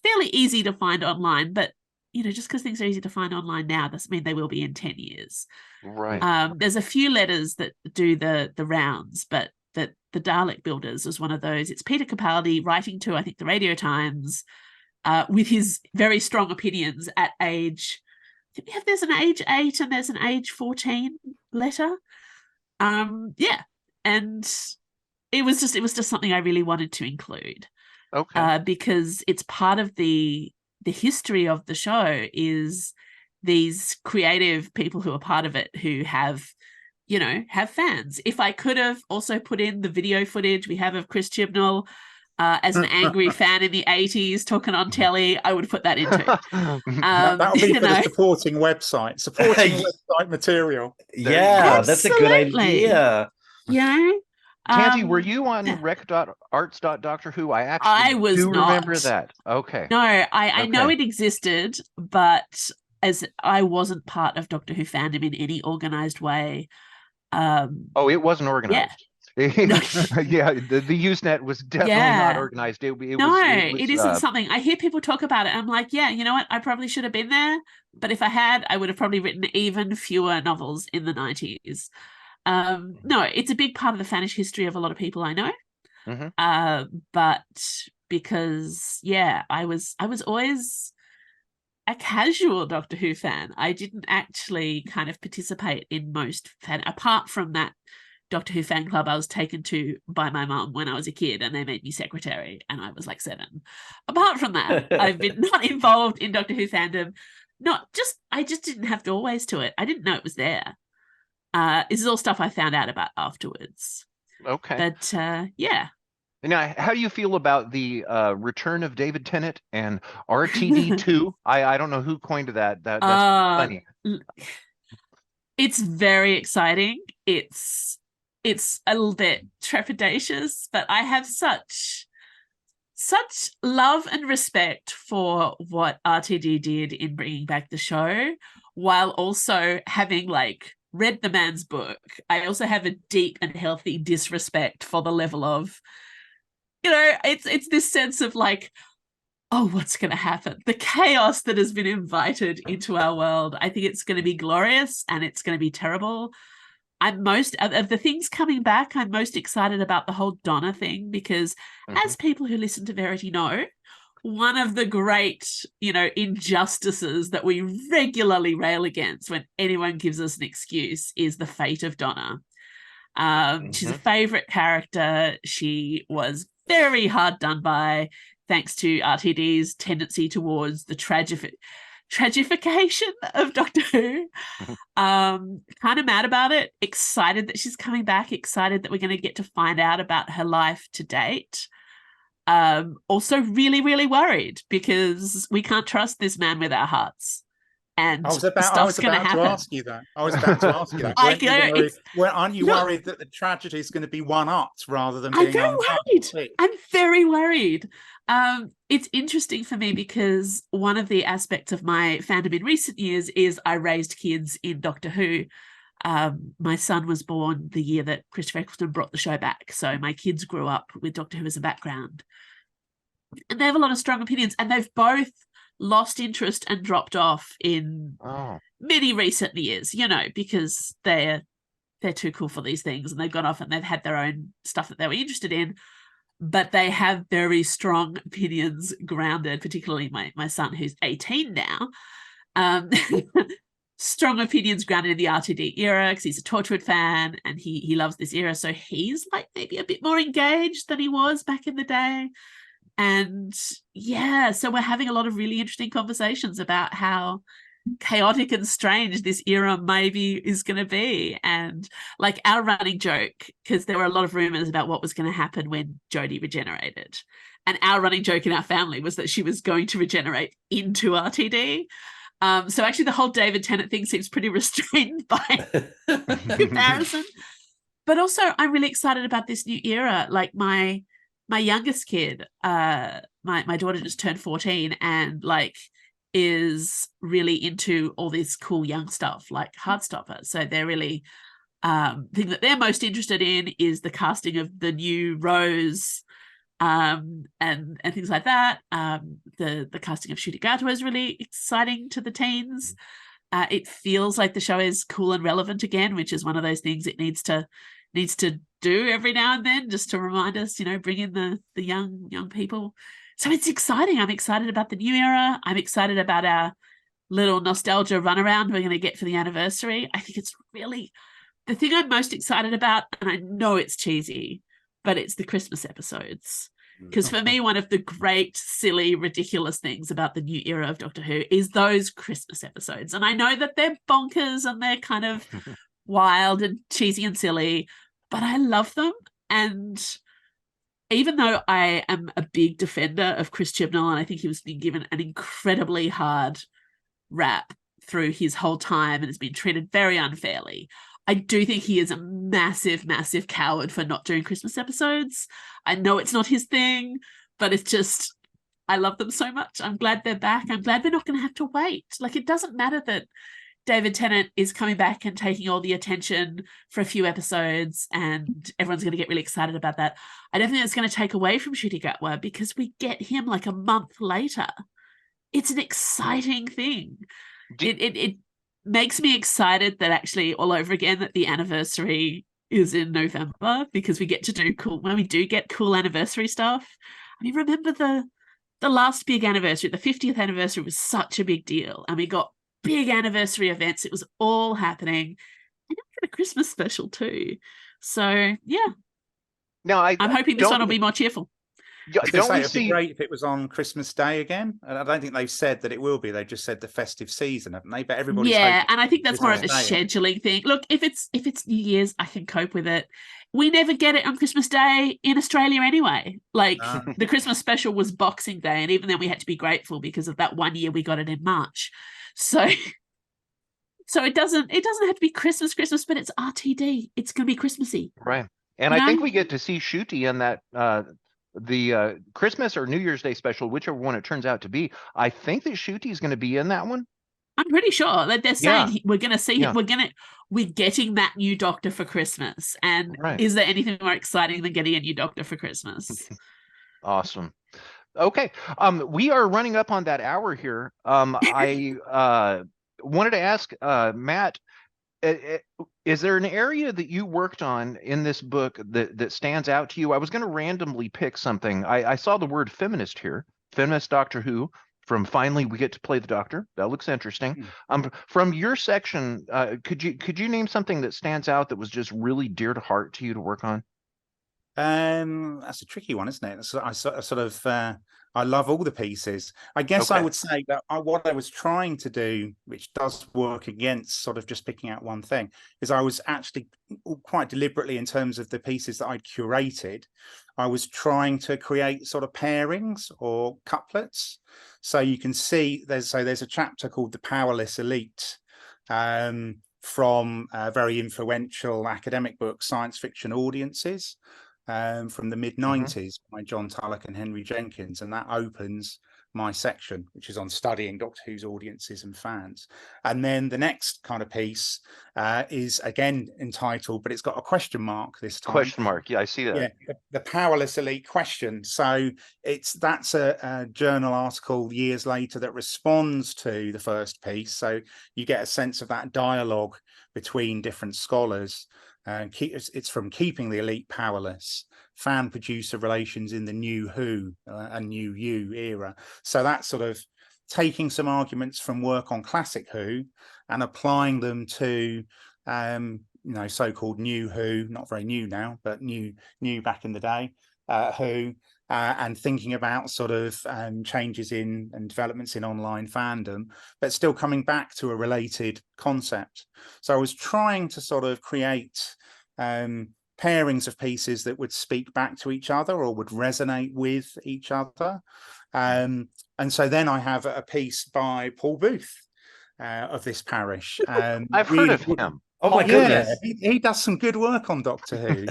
fairly easy to find online, but just because things are easy to find online now doesn't mean they will be in 10 years. Right. There's a few letters that do the rounds, but that the Dalek Builders was one of those. It's Peter Capaldi writing to, I think, the Radio Times with his very strong opinions at age, there's an age 8 and there's an age 14 letter. And it was just something I really wanted to include. Okay. Because it's part of the history of the show is these creative people who are part of it who have fans. If I could have also put in the video footage we have of Chris Chibnall as an angry fan in the 80s talking on telly, I would put that into it. That'll be for the supporting website material. Yeah, that's a good idea. Tansey, were you on rec.arts.doctor who? I was do not. remember that. Okay. No, I know it existed, but as I wasn't part of Doctor Who fandom in any organized way. It wasn't organized. Yeah. The Usenet was definitely not organized. It isn't something I hear people talk about it. I'm like, yeah, you know what? I probably should have been there, but if I had, I would have probably written even fewer novels in the 90s. No, it's a big part of the Fanish history of a lot of people I know. Mm-hmm. But because I was always a casual Doctor Who fan. I didn't actually kind of participate in most apart from that Doctor Who fan club I was taken to by my mum when I was a kid, and they made me secretary and I was like 7. Apart from that, I've been not involved in Doctor Who fandom. I just didn't have doorways to it. I didn't know it was there. This is all stuff I found out about afterwards. Okay. But Now, how do you feel about the return of David Tennant and RTD2? I don't know who coined that. That's funny. It's very exciting. It's a little bit trepidatious, but I have such love and respect for what RTD did in bringing back the show, while also having read the man's book. I also have a deep and healthy disrespect for the level of, it's this sense of what's going to happen? The chaos that has been invited into our world. I think it's going to be glorious and it's going to be terrible. I'm most of the things coming back, I'm most excited about the whole Donna thing, because as people who listen to Verity know, one of the great, injustices that we regularly rail against when anyone gives us an excuse is the fate of Donna. She's a favorite character. She was very hard done by, thanks to RTD's tendency towards the tragification of Doctor Who. Kind of mad about it, excited that she's coming back, excited that we're going to get to find out about her life to date. Also really, really worried because we can't trust this man with our hearts. and I was about going to to happen. ask you that. I was about to ask you that. Aren't you worried that the tragedy is going to be one-upped rather than being I'm very worried. I'm very worried. It's interesting for me because one of the aspects of my fandom in recent years is I raised kids in Doctor Who. My son was born the year that Christopher Eccleston brought the show back, so my kids grew up with Doctor Who as a background, and they have a lot of strong opinions, and they've both lost interest and dropped off in many recent years, because they're too cool for these things, and they've gone off and they've had their own stuff that they were interested in, but they have very strong opinions grounded, particularly my son who's 18 now, strong opinions grounded in the RTD era because he's a Torchwood fan and he loves this era, so he's like maybe a bit more engaged than he was back in the day. And yeah, so we're having a lot of really interesting conversations about how chaotic and strange this era maybe is going to be. And like our running joke, because there were a lot of rumors about what was going to happen when Jodie regenerated, and our running joke in our family was that she was going to regenerate into RTD. So actually the whole David Tennant thing seems pretty restrained by comparison. But also I'm really excited about this new era. Like my youngest kid, my daughter just turned 14 and like is really into all this cool young stuff like Heartstopper. So they're really thing that they're most interested in is the casting of the new Rose, and things like that. The casting of Ncuti Gatwa is really exciting to the teens. It feels like the show is cool and relevant again, which is one of those things it needs to do every now and then, just to remind us, bring in the young people. So it's exciting. I'm excited about the new era. I'm excited about our little nostalgia runaround we're going to get for the anniversary. I think it's really the thing I'm most excited about, and I know it's cheesy, but it's the Christmas episodes. Because for me, one of the great, silly, ridiculous things about the new era of Doctor Who is those Christmas episodes. And I know that they're bonkers and they're kind of wild and cheesy and silly, but I love them. And even though I am a big defender of Chris Chibnall, and I think he was being given an incredibly hard rap through his whole time and has been treated very unfairly, I do think he is a massive, massive coward for not doing Christmas episodes. I know it's not his thing, but it's just, I love them so much. I'm glad they're back. I'm glad we're not going to have to wait. Like, it doesn't matter that David Tennant is coming back and taking all the attention for a few episodes and everyone's going to get really excited about that. I don't think it's going to take away from Ncuti Gatwa because we get him like a month later. It's an exciting thing. It makes me excited that actually all over again that the anniversary is in November, because we get to do when we do get cool anniversary stuff. I mean, remember the last big anniversary, the 50th anniversary was such a big deal, and we got big anniversary events. It was all happening, and we got a Christmas special too. So yeah, no, I'm hoping this one will be more cheerful. It'd be great if it was on Christmas Day again. And I don't think they've said that it will be. They just said the festive season, haven't they? But everybody's and I think that's more of a scheduling thing. Look, if it's New Year's, I can cope with it. We never get it on Christmas Day in Australia anyway. Like the Christmas special was Boxing Day, and even then we had to be grateful because of that one year we got it in March. So it doesn't have to be Christmas, but it's RTD. It's going to be Christmassy, right? And I think we get to see Ncuti in that. The Christmas or New Year's Day special, whichever one it turns out to be. I think that Ncuti is going to be in that one. I'm pretty sure that they're saying we're going to see him. We're getting that new Doctor for Christmas. And is there anything more exciting than getting a new Doctor for Christmas? Awesome. Okay. We are running up on that hour here. I wanted to ask Matt, is there an area that you worked on in this book that stands out to you? I was going to randomly pick something. I saw the word feminist here, feminist Doctor Who, from Finally We Get to Play the Doctor. That looks interesting. From your section, could you name something that stands out that was just really dear to heart to you to work on? That's a tricky one, isn't it? So I sort of I love all the pieces. I guess I Okay. would say that what I was trying to do, which does work against sort of just picking out one thing, is I was actually quite deliberately, in terms of the pieces that I'd curated, I was trying to create sort of pairings or couplets. So you can see there's a chapter called The Powerless Elite, from a very influential academic book, Science Fiction Audiences, from the mid-90s by John Tulloch and Henry Jenkins, and that opens my section, which is on studying Doctor Who's audiences and fans. And then the next kind of piece is again entitled, but it's got a question mark this time. Question mark. Yeah, I see that. Yeah, the Powerless Elite question. So that's a journal article years later that responds to the first piece. So you get a sense of that dialogue between different scholars. It's from Keeping the Elite Powerless, Fan Producer Relations in the New Who and New You era. So that's sort of taking some arguments from work on classic Who and applying them to so-called New Who, not very new now, but new back in the day, Who, and thinking about sort of changes in and developments in online fandom, but still coming back to a related concept. So I was trying to sort of create pairings of pieces that would speak back to each other or would resonate with each other. And so then I have a piece by Paul Booth of this parish. I've heard of him. Oh my goodness. He does some good work on Doctor Who.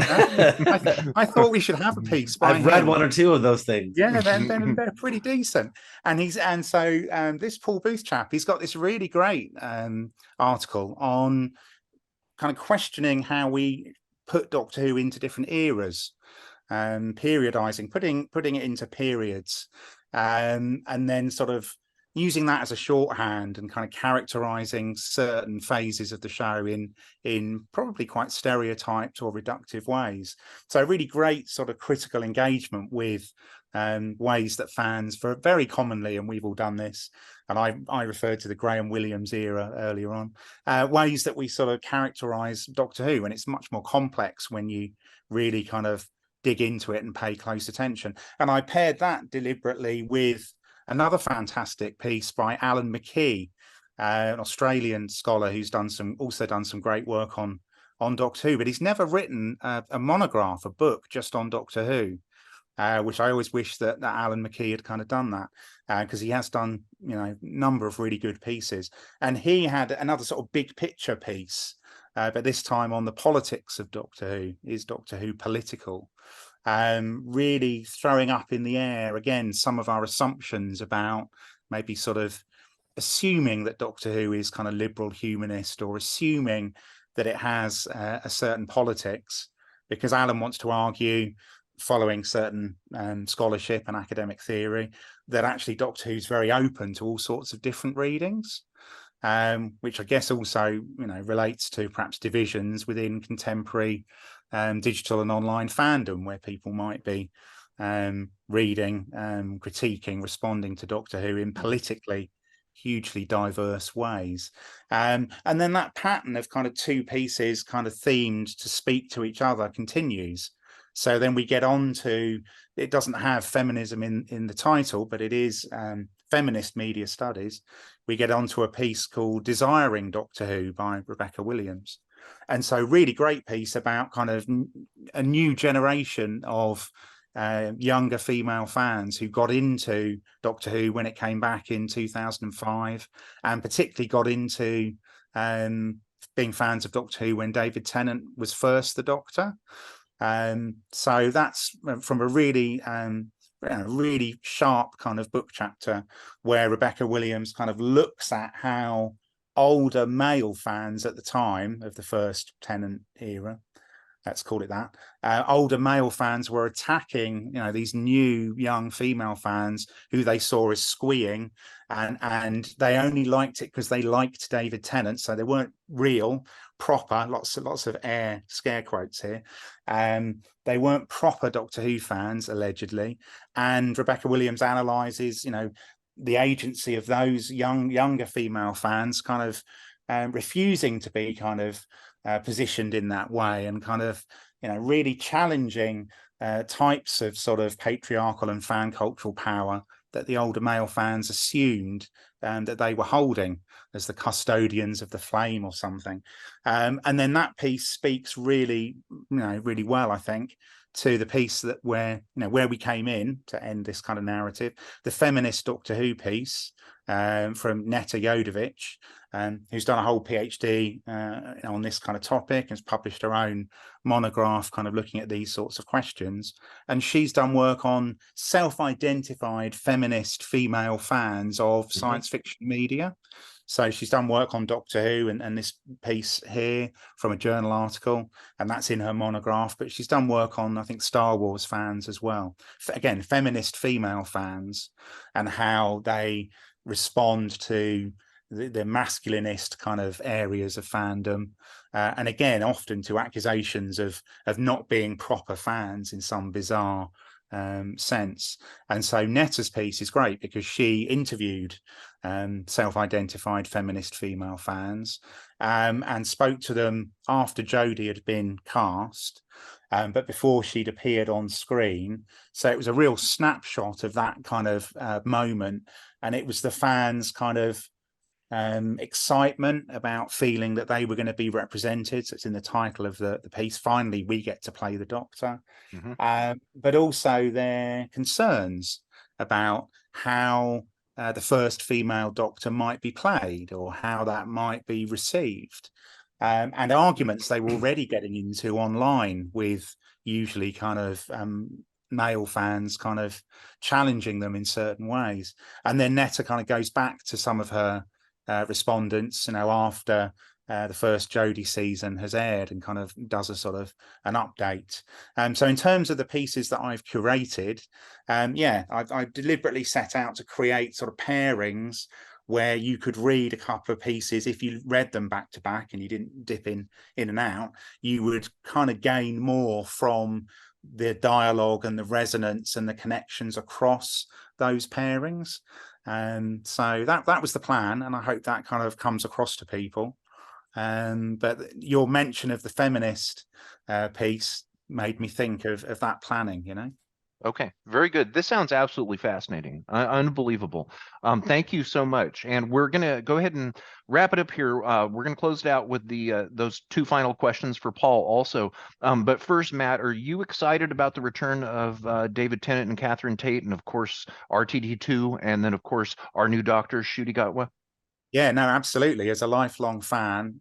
I thought we should have a piece by I've read him. one or two of those things. Yeah, they're pretty decent. And so this Paul Booth chap, he's got this really great article on kind of questioning how we put Doctor Who into different eras, periodizing, putting it into periods, and then sort of using that as a shorthand and kind of characterizing certain phases of the show in probably quite stereotyped or reductive ways. So really great sort of critical engagement with ways that fans very commonly, and we've all done this, and I referred to the Graham Williams era earlier on, ways that we sort of characterize Doctor Who, and it's much more complex when you really kind of dig into it and pay close attention. And I paired that deliberately with another fantastic piece by Alan McKee, an Australian scholar who's also done some great work on Doctor Who, but he's never written a monograph, a book just on Doctor Who, which I always wish that Alan McKee had kind of done that, because he has done a number of really good pieces. And he had another sort of big picture piece, but this time on the politics of Doctor Who. Is Doctor Who political? Really throwing up in the air again some of our assumptions about maybe sort of assuming that Doctor Who is kind of liberal humanist, or assuming that it has a certain politics, because Alan wants to argue, following certain scholarship and academic theory, that actually Doctor Who's very open to all sorts of different readings, which I guess also relates to perhaps divisions within contemporary digital and online fandom, where people might be reading, critiquing, responding to Doctor Who in politically hugely diverse ways. And then that pattern of kind of two pieces kind of themed to speak to each other continues. So then we get on to, it doesn't have feminism in the title, but it is feminist media studies. We get on to a piece called Desiring Doctor Who by Rebecca Williams. And so really great piece about kind of a new generation of younger female fans who got into Doctor Who when it came back in 2005, and particularly got into being fans of Doctor Who when David Tennant was first the Doctor. So that's from a really really sharp kind of book chapter, where Rebecca Williams kind of looks at how older male fans at the time of the first Tennant era, let's call it that, older male fans were attacking these new young female fans who they saw as squeeing, and they only liked it because they liked David Tennant, so they weren't real proper, lots of air scare quotes here, they weren't proper Doctor Who fans, allegedly. And Rebecca Williams analyzes the agency of those younger female fans kind of refusing to be kind of positioned in that way, and kind of really challenging types of sort of patriarchal and fan cultural power that the older male fans assumed that they were holding as the custodians of the flame or something. And then that piece speaks really, really well, I think, to the piece that where we came in to end this kind of narrative, the feminist Doctor Who piece from Netta Jodovich, who's done a whole PhD on this kind of topic and has published her own monograph kind of looking at these sorts of questions. And she's done work on self-identified feminist female fans of science fiction media. So she's done work on Doctor Who and this piece here from a journal article, and that's in her monograph. But she's done work on, I think, Star Wars fans as well. Again, feminist female fans and how they respond to the masculinist kind of areas of fandom, and again, often to accusations of not being proper fans in some bizarre sense. And so Netta's piece is great because she interviewed self-identified feminist female fans and spoke to them after Jodie had been cast, but before she'd appeared on screen. So it was a real snapshot of that kind of moment, and it was the fans' kind of excitement about feeling that they were going to be represented. So it's in the title of the piece. Finally, we get to play the Doctor, but also their concerns about how the first female Doctor might be played or how that might be received, and arguments they were already getting into online with usually kind of male fans kind of challenging them in certain ways. And then Netta kind of goes back to some of her respondents, after the first Jodie season has aired, and kind of does a sort of an update. So in terms of the pieces that I've curated, I deliberately set out to create sort of pairings where you could read a couple of pieces. If you read them back to back and you didn't dip in and out, you would kind of gain more from the dialogue and the resonance and the connections across those pairings. So that was the plan, and I hope that kind of comes across to people. But your mention of the feminist piece made me think of that planning. Okay, very good. This sounds absolutely fascinating, unbelievable. Thank you so much. And we're gonna go ahead and wrap it up here. We're gonna close it out with the those two final questions for Paul also. But first, Matt, are you excited about the return of David Tennant and Catherine Tate, and of course RTD2, and then of course our new Doctor Ncuti Gatwa? Yeah, no, absolutely. As a lifelong fan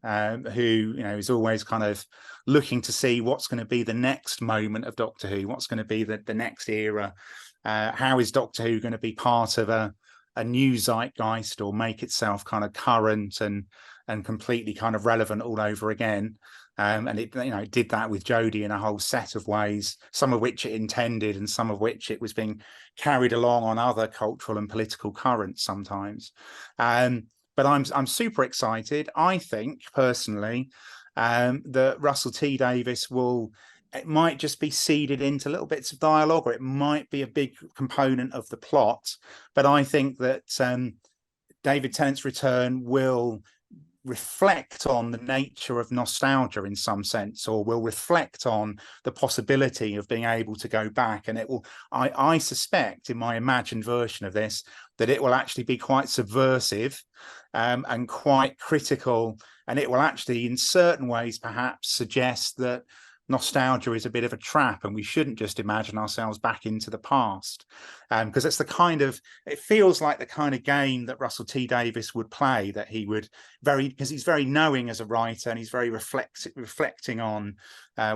who, is always kind of looking to see what's going to be the next moment of Doctor Who, what's going to be the next era, how is Doctor Who going to be part of a new zeitgeist or make itself kind of current and completely kind of relevant all over again. And it did that with Jodie in a whole set of ways, some of which it intended and some of which it was being carried along on other cultural and political currents sometimes. But I'm super excited. I think personally that Russell T Davies it might just be seeded into little bits of dialogue, or it might be a big component of the plot. But I think that David Tennant's return will reflect on the nature of nostalgia in some sense, or will reflect on the possibility of being able to go back. And it will, I suspect, in my imagined version of this, that it will actually be quite subversive and quite critical. And it will actually, in certain ways, perhaps suggest that nostalgia is a bit of a trap and we shouldn't just imagine ourselves back into the past, because it's it feels like the kind of game that Russell T Davies would play, that he would because he's very knowing as a writer and he's very reflecting on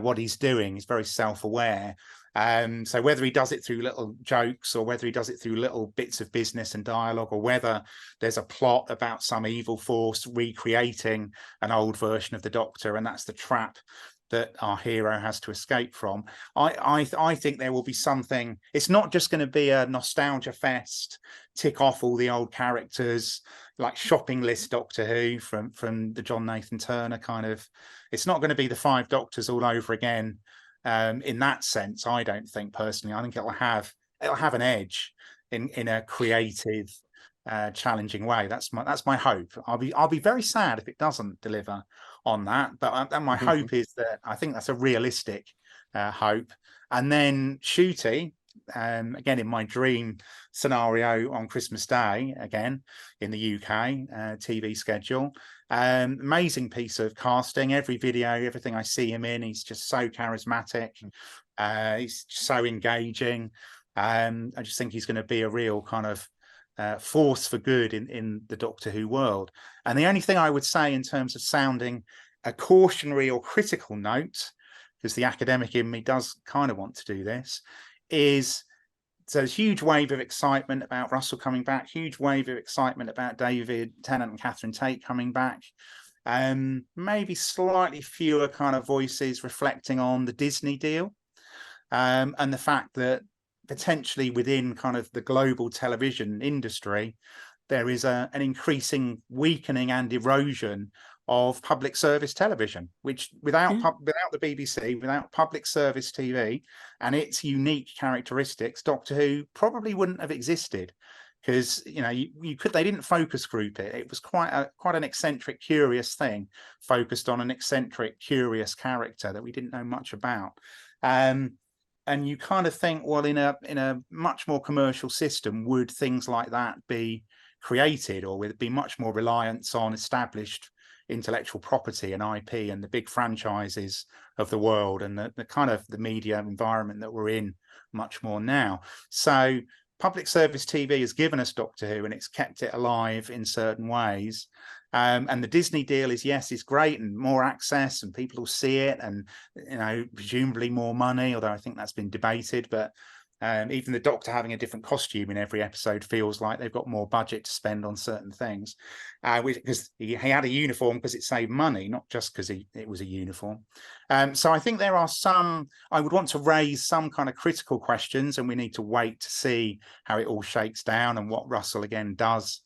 what he's doing. He's very self-aware. So whether he does it through little jokes or whether he does it through little bits of business and dialogue, or whether there's a plot about some evil force recreating an old version of the Doctor, and that's the trap that our hero has to escape from. I think there will be something. It's not just going to be a nostalgia fest, tick off all the old characters, like shopping list Doctor Who from the John Nathan Turner kind of. It's not going to be the 5 Doctors all over again. In that sense, I don't think personally. I think it'll have an edge in a creative, challenging way. That's my hope. I'll be very sad if it doesn't deliver on that. But my hope is that I think that's a realistic hope. And then Shooty, again in my dream scenario on Christmas Day, again in the UK TV schedule. Amazing piece of casting. Every video, everything I see him in, he's just so charismatic. He's so engaging. I just think he's going to be a real kind of force for good in the Doctor Who world. And the only thing I would say in terms of sounding a cautionary or critical note, because the academic in me does kind of want to do this, is there's a huge wave of excitement about Russell coming back, huge wave of excitement about David Tennant and Catherine Tate coming back. Maybe slightly fewer kind of voices reflecting on the Disney deal, and the fact that potentially within kind of the global television industry, there is an increasing weakening and erosion of public service television, which without the BBC, without public service TV and its unique characteristics, Doctor Who probably wouldn't have existed, because they didn't focus group it. It was quite an eccentric, curious thing, focused on an eccentric, curious character that we didn't know much about. And you kind of think, well, in a much more commercial system, would things like that be created, or would it be much more reliance on established intellectual property and IP and the big franchises of the world and the kind of the media environment that we're in much more now? So public service TV has given us Doctor Who, and it's kept it alive in certain ways. And the Disney deal is great, and more access, and people will see it, and presumably more money, although I think that's been debated. But even the Doctor having a different costume in every episode feels like they've got more budget to spend on certain things, because he had a uniform because it saved money, not just because it was a uniform. So I think there are I would want to raise some kind of critical questions, and we need to wait to see how it all shakes down and what Russell again does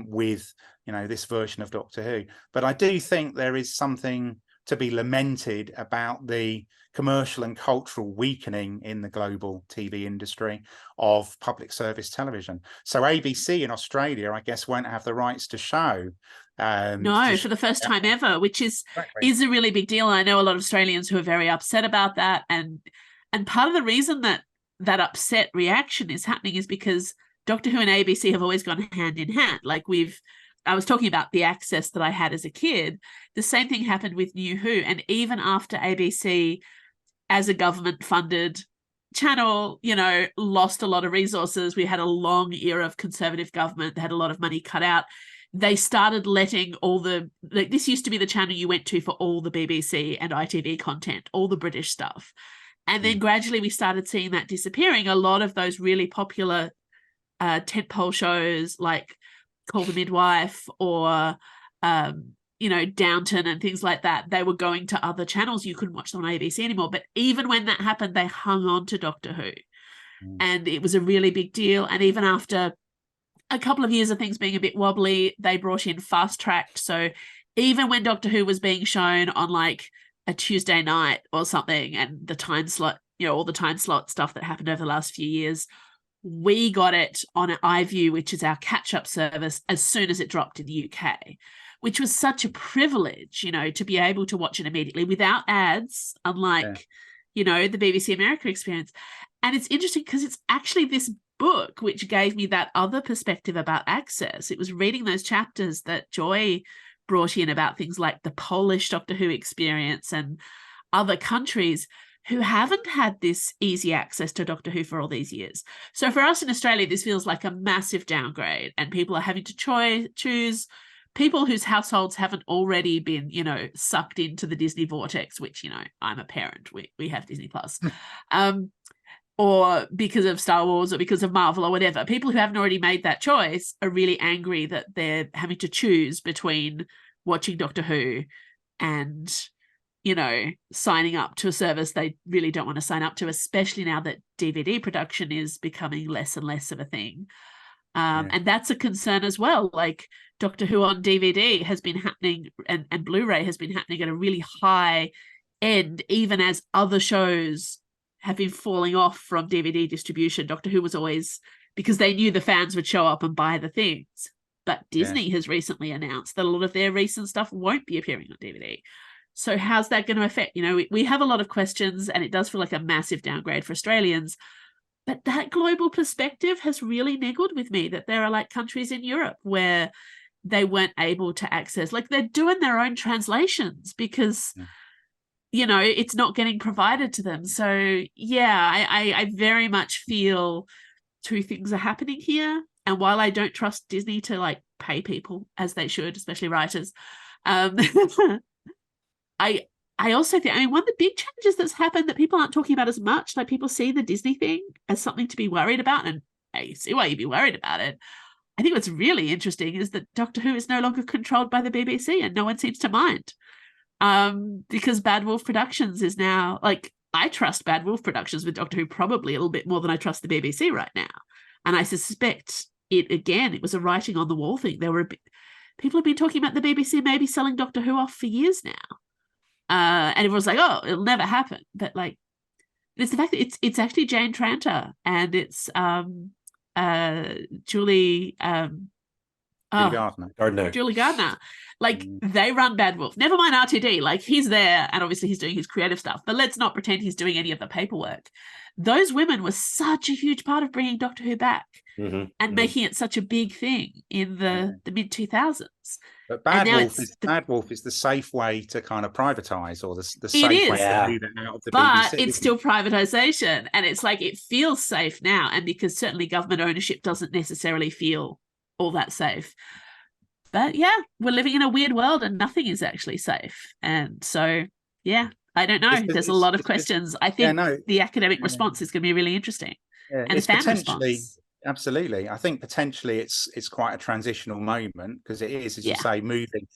with this version of Doctor Who. But I do think there is something to be lamented about the commercial and cultural weakening in the global TV industry of public service television. So ABC in Australia, I guess, won't have the rights to show. No, for the first time ever, which is a really big deal. I know a lot of Australians who are very upset about that. And part of the reason that upset reaction is happening is because Doctor Who and ABC have always gone hand in hand. Like I was talking about the access that I had as a kid. The same thing happened with New Who. And even after ABC, as a government-funded channel, lost a lot of resources, we had a long era of conservative government. They had a lot of money cut out. They started letting this used to be the channel you went to for all the BBC and ITV content, all the British stuff. And then gradually we started seeing that disappearing. A lot of those really popular tentpole shows like Call the Midwife or Downton and things like that, they were going to other channels. You couldn't watch them on ABC anymore. But even when that happened, they hung on to Doctor Who. And it was a really big deal. And even after a couple of years of things being a bit wobbly, they brought in Fast Tracked. So even when Doctor Who was being shown on like a Tuesday night or something, and the time slot, all the time slot stuff that happened over the last few years, we got it on iView, which is our catch-up service, as soon as it dropped in the UK, which was such a privilege, to be able to watch it immediately without ads, unlike, the BBC America experience. And it's interesting because it's actually this book which gave me that other perspective about access. It was reading those chapters that Joy brought in about things like the Polish Doctor Who experience and other countries who haven't had this easy access to Doctor Who for all these years. So for us in Australia, this feels like a massive downgrade, and people are having to choose. People whose households haven't already been, sucked into the Disney vortex, which, I'm a parent, we have Disney Plus, or because of Star Wars or because of Marvel or whatever. People who haven't already made that choice are really angry that they're having to choose between watching Doctor Who and signing up to a service they really don't want to sign up to, especially now that DVD production is becoming less and less of a thing. And that's a concern as well. Like Doctor Who on DVD has been happening, and Blu-ray has been happening at a really high end, even as other shows have been falling off from DVD distribution. Doctor Who was always, because they knew the fans would show up and buy the things. But Disney has recently announced that a lot of their recent stuff won't be appearing on DVD. So how's that going to affect? We have a lot of questions, and it does feel like a massive downgrade for Australians. But that global perspective has really niggled with me, that there are like countries in Europe where they weren't able to access, like they're doing their own translations because, it's not getting provided to them. So yeah, I very much feel two things are happening here. And while I don't trust Disney to like pay people as they should, especially writers, I also think, one of the big changes that's happened that people aren't talking about as much, like people see the Disney thing as something to be worried about, and I see why you'd be worried about it. I think what's really interesting is that Doctor Who is no longer controlled by the BBC, and no one seems to mind. Because Bad Wolf Productions is now, like, I trust Bad Wolf Productions with Doctor Who probably a little bit more than I trust the BBC right now. And I suspect it was a writing on the wall thing. People have been talking about the BBC maybe selling Doctor Who off for years now. And everyone's like, oh, it'll never happen. But like, it's the fact that it's actually Jane Tranter, and it's Julie Gardner. Like, they run Bad Wolf. Never mind RTD. Like, he's there, and obviously he's doing his creative stuff. But let's not pretend he's doing any of the paperwork. Those women were such a huge part of bringing Doctor Who back and making it such a big thing in the mid 2000s. But Bad Wolf is the safe way to kind of privatize, or the safe way to do that out of the BBC. But it's still privatization, and it's like it feels safe now, and because certainly government ownership doesn't necessarily feel all that safe. But yeah, we're living in a weird world, and nothing is actually safe. And so, yeah, I don't know. There's a lot of questions. I think the academic response is going to be really interesting, and the fan response. Absolutely. I think potentially it's quite a transitional moment, because it is, as you say, moving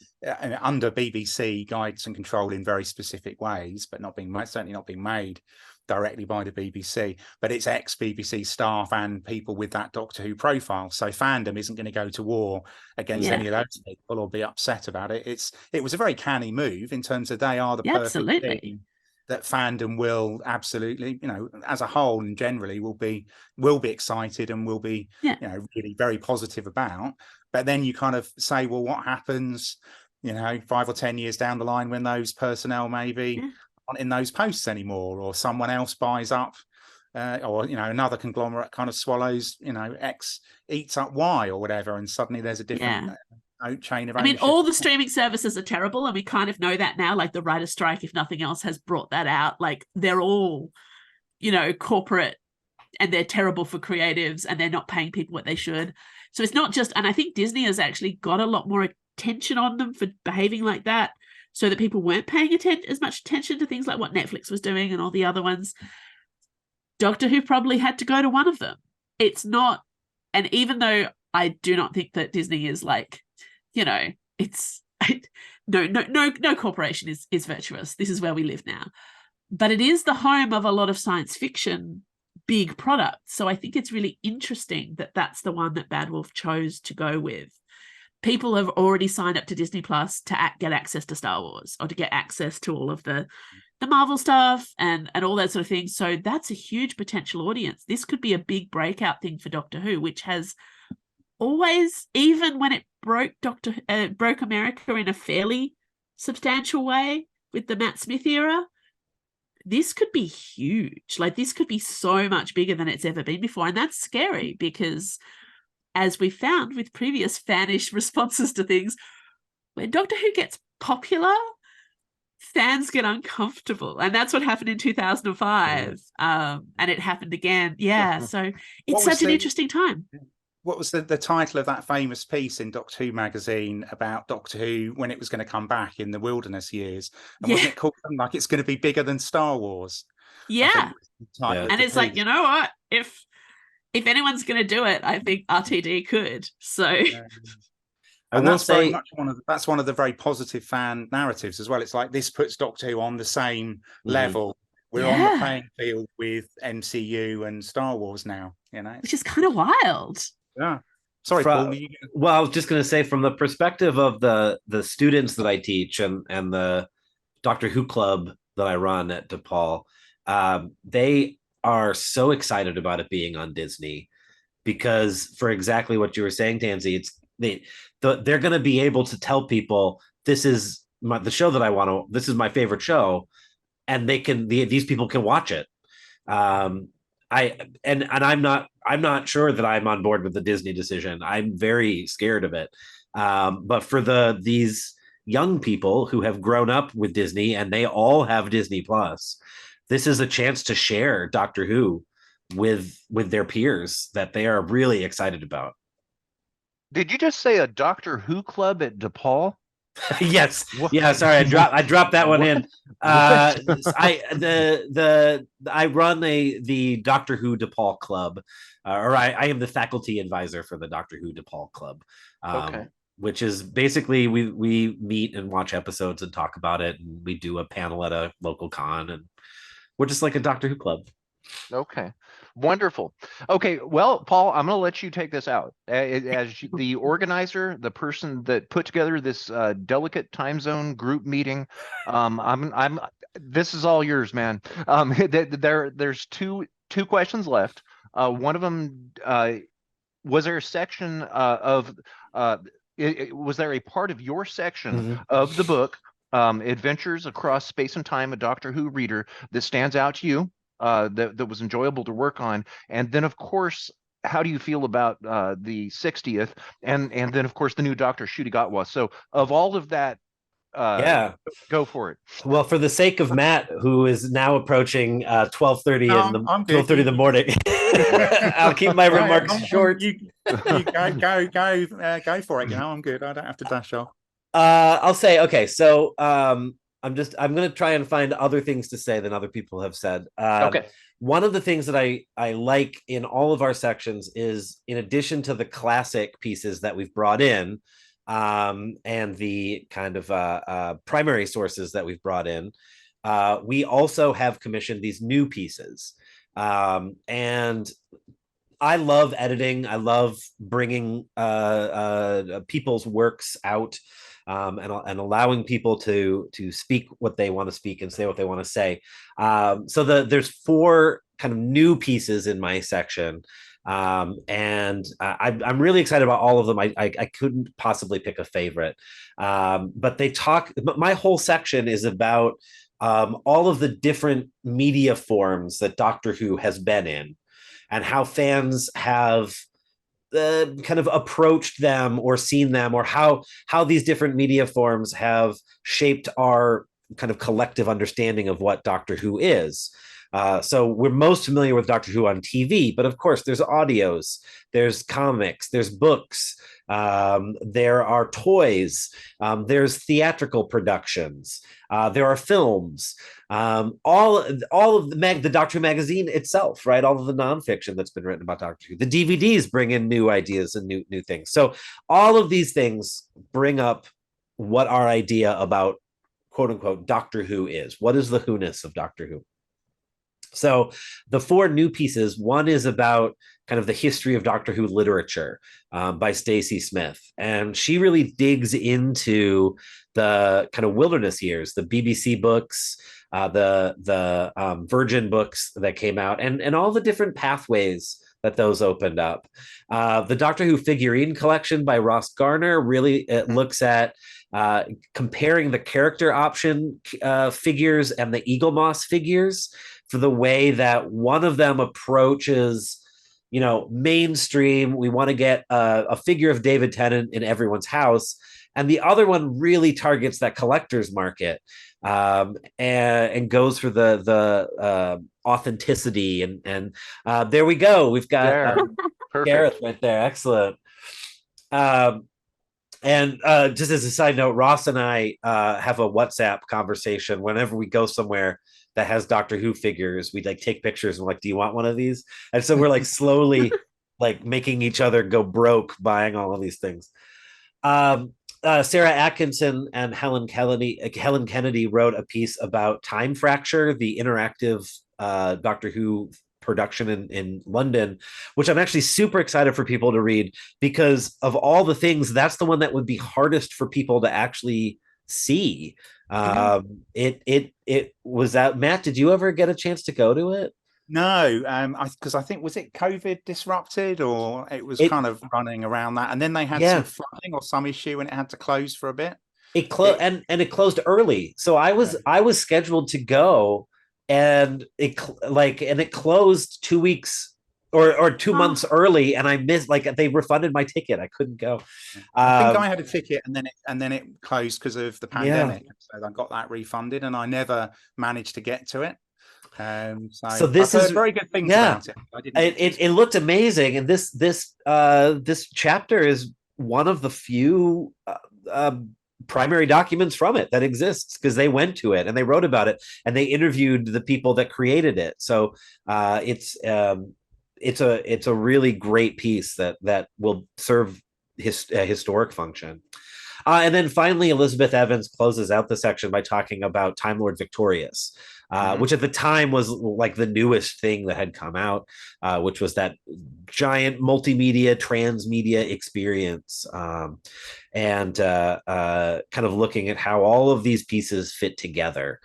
under BBC guidance and control in very specific ways, but certainly not being made directly by the BBC. But it's ex-BBC staff and people with that Doctor Who profile. So fandom isn't going to go to war against any of those people or be upset about it. It was a very canny move in terms of they are the perfect thing that fandom will absolutely, as a whole and generally will be excited and will be, really very positive about. But then you kind of say, well, what happens, 5 or 10 years down the line when those personnel maybe aren't in those posts anymore, or someone else buys up, or another conglomerate kind of swallows, X eats up Y or whatever, and suddenly there's a different chain of ownership. All the streaming services are terrible, and we kind of know that now. Like, the writer's strike, if nothing else, has brought that out. Like, they're all, corporate, and they're terrible for creatives, and they're not paying people what they should. So it's not just, and I think Disney has actually got a lot more attention on them for behaving like that, so that people weren't paying as much attention to things like what Netflix was doing and all the other ones. Doctor Who probably had to go to one of them. It's not, and even though I do not think that Disney is like, it's no corporation is virtuous. This is where we live now. But it is the home of a lot of science fiction big products. So I think it's really interesting that that's the one that Bad Wolf chose to go with. People have already signed up to Disney Plus to get access to Star Wars, or to get access to all of the Marvel stuff and all that sort of thing. So that's a huge potential audience. This could be a big breakout thing for Doctor Who, which has always, even when it broke America in a fairly substantial way with the Matt Smith era, this could be huge. Like, this could be so much bigger than it's ever been before. And that's scary, because as we found with previous fanish responses to things, when Doctor Who gets popular, fans get uncomfortable. And that's what happened in 2005. And it happened again. So it's such an interesting time. What was the title of that famous piece in Doctor Who magazine about Doctor Who when it was going to come back in the wilderness years? And wasn't it called something like it's going to be bigger than Star Wars? And it's like, you know what? If anyone's going to do it, I think RTD could. So, and that's very much that's one of the very positive fan narratives as well. It's like, this puts Doctor Who on the same level. We're on the playing field with MCU and Star Wars now, which is kind of wild. Yeah. Sorry, Paul. Well, I was just going to say, from the perspective of the students that I teach and the Doctor Who club that I run at DePaul, they are so excited about it being on Disney, because for exactly what you were saying, Tansey, they're going to be able to tell people this is the show that I want to. This is my favorite show, and these people can watch it. I'm not sure that I'm on board with the Disney decision. I'm very scared of it. But for these young people who have grown up with Disney and they all have Disney Plus, this is a chance to share Doctor Who with their peers that they are really excited about. Did you just say a Doctor Who club at DePaul? Yes. What? Yeah. Sorry, I dropped that one in. I run the Doctor Who DePaul club, or I am the faculty advisor for the Doctor Who DePaul club. Okay. Which is basically we meet and watch episodes and talk about it, and we do a panel at a local con, and we're just like a Doctor Who club. Okay, wonderful. Okay, well, Paul, I'm going to let you take this out as the organizer, the person that put together this delicate time zone group meeting. This is all yours, man. There's two questions left. One of them, was there a section was there a part of your section of the book, Adventures Across Space and Time, a Doctor Who reader, that stands out to you? That was enjoyable to work on? And then, of course, how do you feel about the 60th, and then, of course, the new Doctor Shudigatwa? So of all of that, go for it. Well, for the sake of Matt, who is now approaching 12:30 12:30 in the morning, I'll keep my remarks short. You go for it. I'm good. I don't have to dash off. I'll say, okay, so I'm going to try and find other things to say than other people have said. Okay. One of the things that I like in all of our sections is, in addition to the classic pieces that we've brought in, and the kind of primary sources that we've brought in, we also have commissioned these new pieces. And I love editing. I love bringing people's works out, and allowing people to speak what they want to speak and say what they want to say. So there's 4 kind of new pieces in my section. And I'm really excited about all of them. I couldn't possibly pick a favorite. But my whole section is about all of the different media forms that Doctor Who has been in, and how fans have kind of approached them or seen them, or how these different media forms have shaped our kind of collective understanding of what Doctor Who is. So we're most familiar with Doctor Who on TV, but of course there's audios, there's comics, there's books, there are toys, there's theatrical productions, there are films, all of the Doctor Who magazine itself, right? All of the nonfiction that's been written about Doctor Who. The DVDs bring in new ideas and new things. So all of these things bring up what our idea about, quote unquote, Doctor Who is. What is the Who-ness of Doctor Who? So the 4 new pieces, one is about kind of the history of Doctor Who literature, by Stacey Smith. And she really digs into the kind of wilderness years, the BBC books, the Virgin books that came out, and all the different pathways that those opened up. The Doctor Who figurine collection by Ross Garner really looks at comparing the character option figures and the Eaglemoss figures, for the way that one of them approaches, mainstream. We want to get a figure of David Tennant in everyone's house, and the other one really targets that collector's market, and goes for the authenticity. And there we go. We've got Gareth right there. Excellent. And just as a side note, Ross and I have a WhatsApp conversation whenever we go somewhere that has Doctor Who figures. We take pictures and do you want one of these? And so we're slowly making each other go broke buying all of these things. Sarah Atkinson and Helen Kennedy wrote a piece about Time Fracture, the interactive Doctor Who production in London, which I'm actually super excited for people to read, because of all the things, that's the one that would be hardest for people to actually see. It was that. Matt, did you ever get a chance to go to it? No, because I think, was it COVID disrupted, or it was kind of running around that, and then they had some flooding or some issue and it had to close for a bit. It closed, and it closed early. So I was scheduled to go, and it closed 2 weeks or 2 months early, and I missed. Like, they refunded my ticket. I couldn't go. I think I had a ticket, and then it closed because of the pandemic. Yeah. So I got that refunded, and I never managed to get to it. So this I've is heard very good things yeah. about it. I didn't. It looked amazing, and this chapter is one of the few primary documents from it that exists, because they went to it and they wrote about it and they interviewed the people that created it. So it's a really great piece that will serve historic function. And then finally, Elizabeth Evans closes out the section by talking about Time Lord Victorious, which at the time was like the newest thing that had come out, which was that giant multimedia, transmedia experience, and kind of looking at how all of these pieces fit together.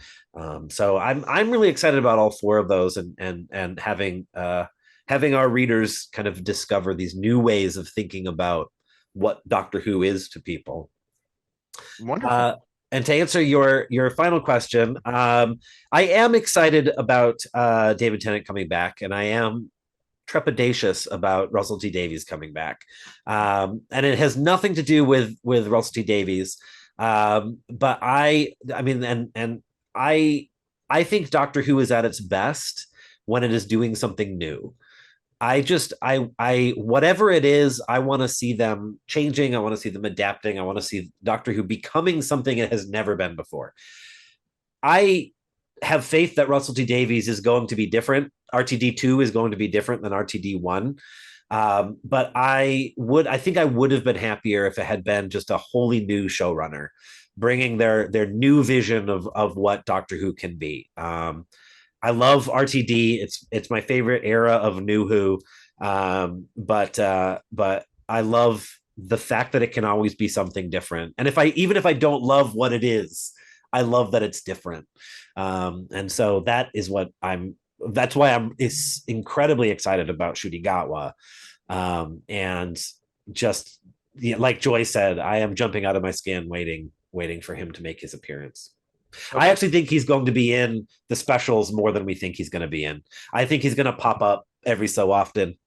So I'm really excited about all four of those, and having our readers kind of discover these new ways of thinking about what Doctor Who is to people. Wonderful. And to answer your final question, I am excited about David Tennant coming back, and I am trepidatious about Russell T Davies coming back. And it has nothing to do with Russell T Davies, but I think Doctor Who is at its best when it is doing something new. I whatever it is, I want to see them changing. I want to see them adapting. I want to see Doctor Who becoming something it has never been before. I have faith that Russell T Davies is going to be different. RTD2 is going to be different than RTD1. But I think I would have been happier if it had been just a wholly new showrunner, bringing their new vision of what Doctor Who can be. I love RTD. It's my favorite era of New Who. But I love the fact that it can always be something different. And even if I don't love what it is, I love that it's different. And so that's why I'm incredibly excited about Ncuti Gatwa. And just like Joy said, I am jumping out of my skin waiting for him to make his appearance. Okay. I actually think he's going to be in the specials more than we think he's going to be in. I think he's going to pop up every so often,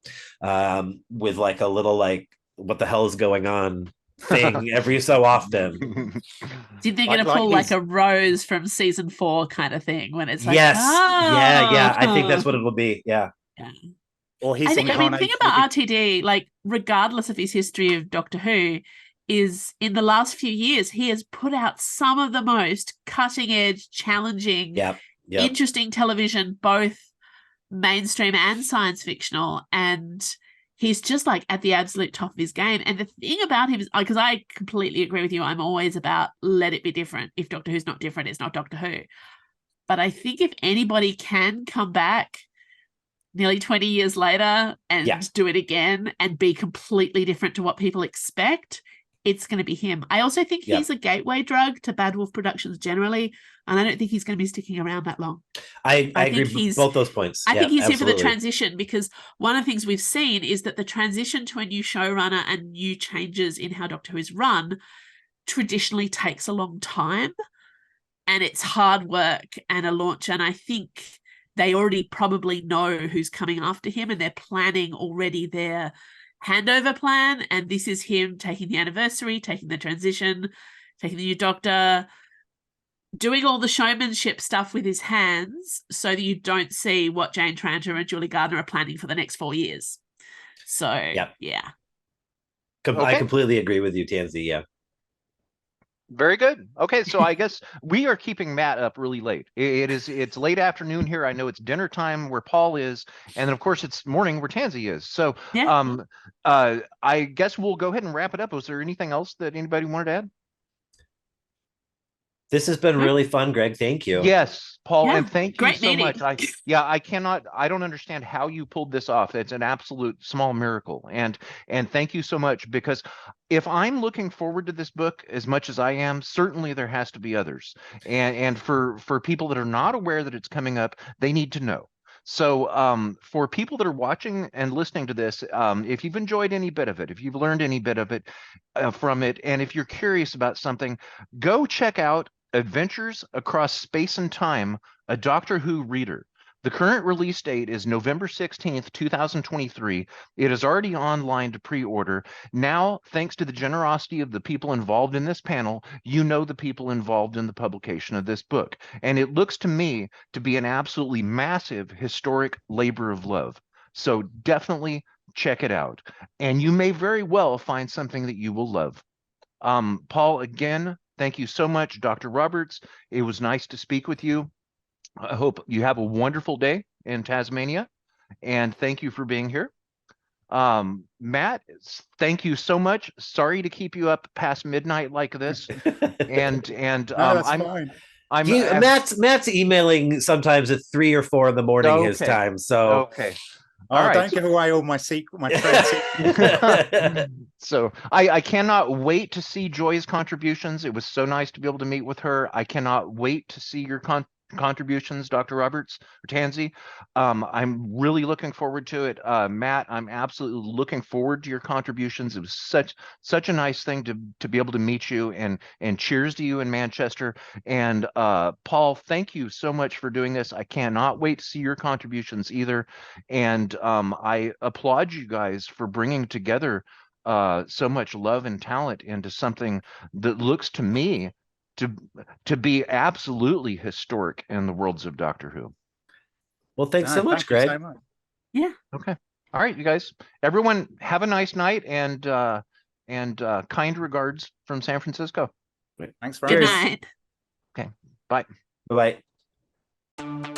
with like a little like what the hell is going on thing every so often. Do you think it'll pull like a Rose from season 4 kind of thing when it's like, yes, yeah, I think that's what it will be. Yeah. Or the thing about RTD, like regardless of his history of Doctor Who, is in the last few years he has put out some of the most cutting edge, challenging, interesting television, both mainstream and science fictional, and he's just like at the absolute top of his game. And the thing about him is, because I completely agree with you, I'm always about let it be different. If Doctor Who's not different, it's not Doctor Who. But I think if anybody can come back nearly 20 years later and do it again and be completely different to what people expect, it's going to be him. I also think he's a gateway drug to Bad Wolf Productions generally, and I don't think he's going to be sticking around that long. I agree with both those points. I think he's here for the transition, because one of the things we've seen is that the transition to a new showrunner and new changes in how Doctor Who is run traditionally takes a long time, and it's hard work and a launch, and I think they already probably know who's coming after him, and they're planning already their handover plan, and this is him taking the anniversary, taking the transition, taking the new Doctor, doing all the showmanship stuff with his hands so that you don't see what Jane Tranter and Julie Gardner are planning for the next 4 years. So, I completely agree with you, Tansey. Yeah. Very good. Okay, so I guess we are keeping Matt up really late. It's late afternoon here. I know it's dinner time where Paul is, and then of course it's morning where Tansey is. So I guess we'll go ahead and wrap it up. Was there anything else that anybody wanted to add? This has been really fun, Greg. Thank you. Yes, Paul, and thank you so meeting. much. I don't understand how you pulled this off. It's an absolute small miracle. And thank you so much, because if I'm looking forward to this book as much as I am, certainly there has to be others. And for people that are not aware that it's coming up, they need to know. So for people that are watching and listening to this, if you've enjoyed any bit of it, if you've learned any bit of it from it, and if you're curious about something, go check out Adventures Across Space and Time, a Doctor Who reader. The current release date is November 16th, 2023. It is already online to pre-order. Now, thanks to the generosity of the people involved in this panel, you know the people involved in the publication of this book. And it looks to me to be an absolutely massive historic labor of love. So definitely check it out. And you may very well find something that you will love. Paul, again, thank you so much. Dr. Roberts, it was nice to speak with you. I hope you have a wonderful day in Tasmania, and thank you for being here. Matt, thank you so much. Sorry to keep you up past midnight like this. And No, that's fine. Matt's emailing sometimes at 3 or 4 in the morning his time. So okay. All right. Don't give away all my trade secrets. So I cannot wait to see Joy's contributions. It was so nice to be able to meet with her. I cannot wait to see your contributions, Dr. Roberts or Tansey. I'm really looking forward to it. Matt, I'm absolutely looking forward to your contributions. It was such a nice thing to be able to meet you, and cheers to you in Manchester. And Paul, thank you so much for doing this. I cannot wait to see your contributions either. And I applaud you guys for bringing together so much love and talent into something that looks to me to be absolutely historic in the worlds of Doctor Who. Well, thanks so much, Greg. So much. Yeah. Okay. All right, you guys. Everyone, have a nice night, and kind regards from San Francisco. Thanks very Good much. night. Okay. Bye. Bye-bye.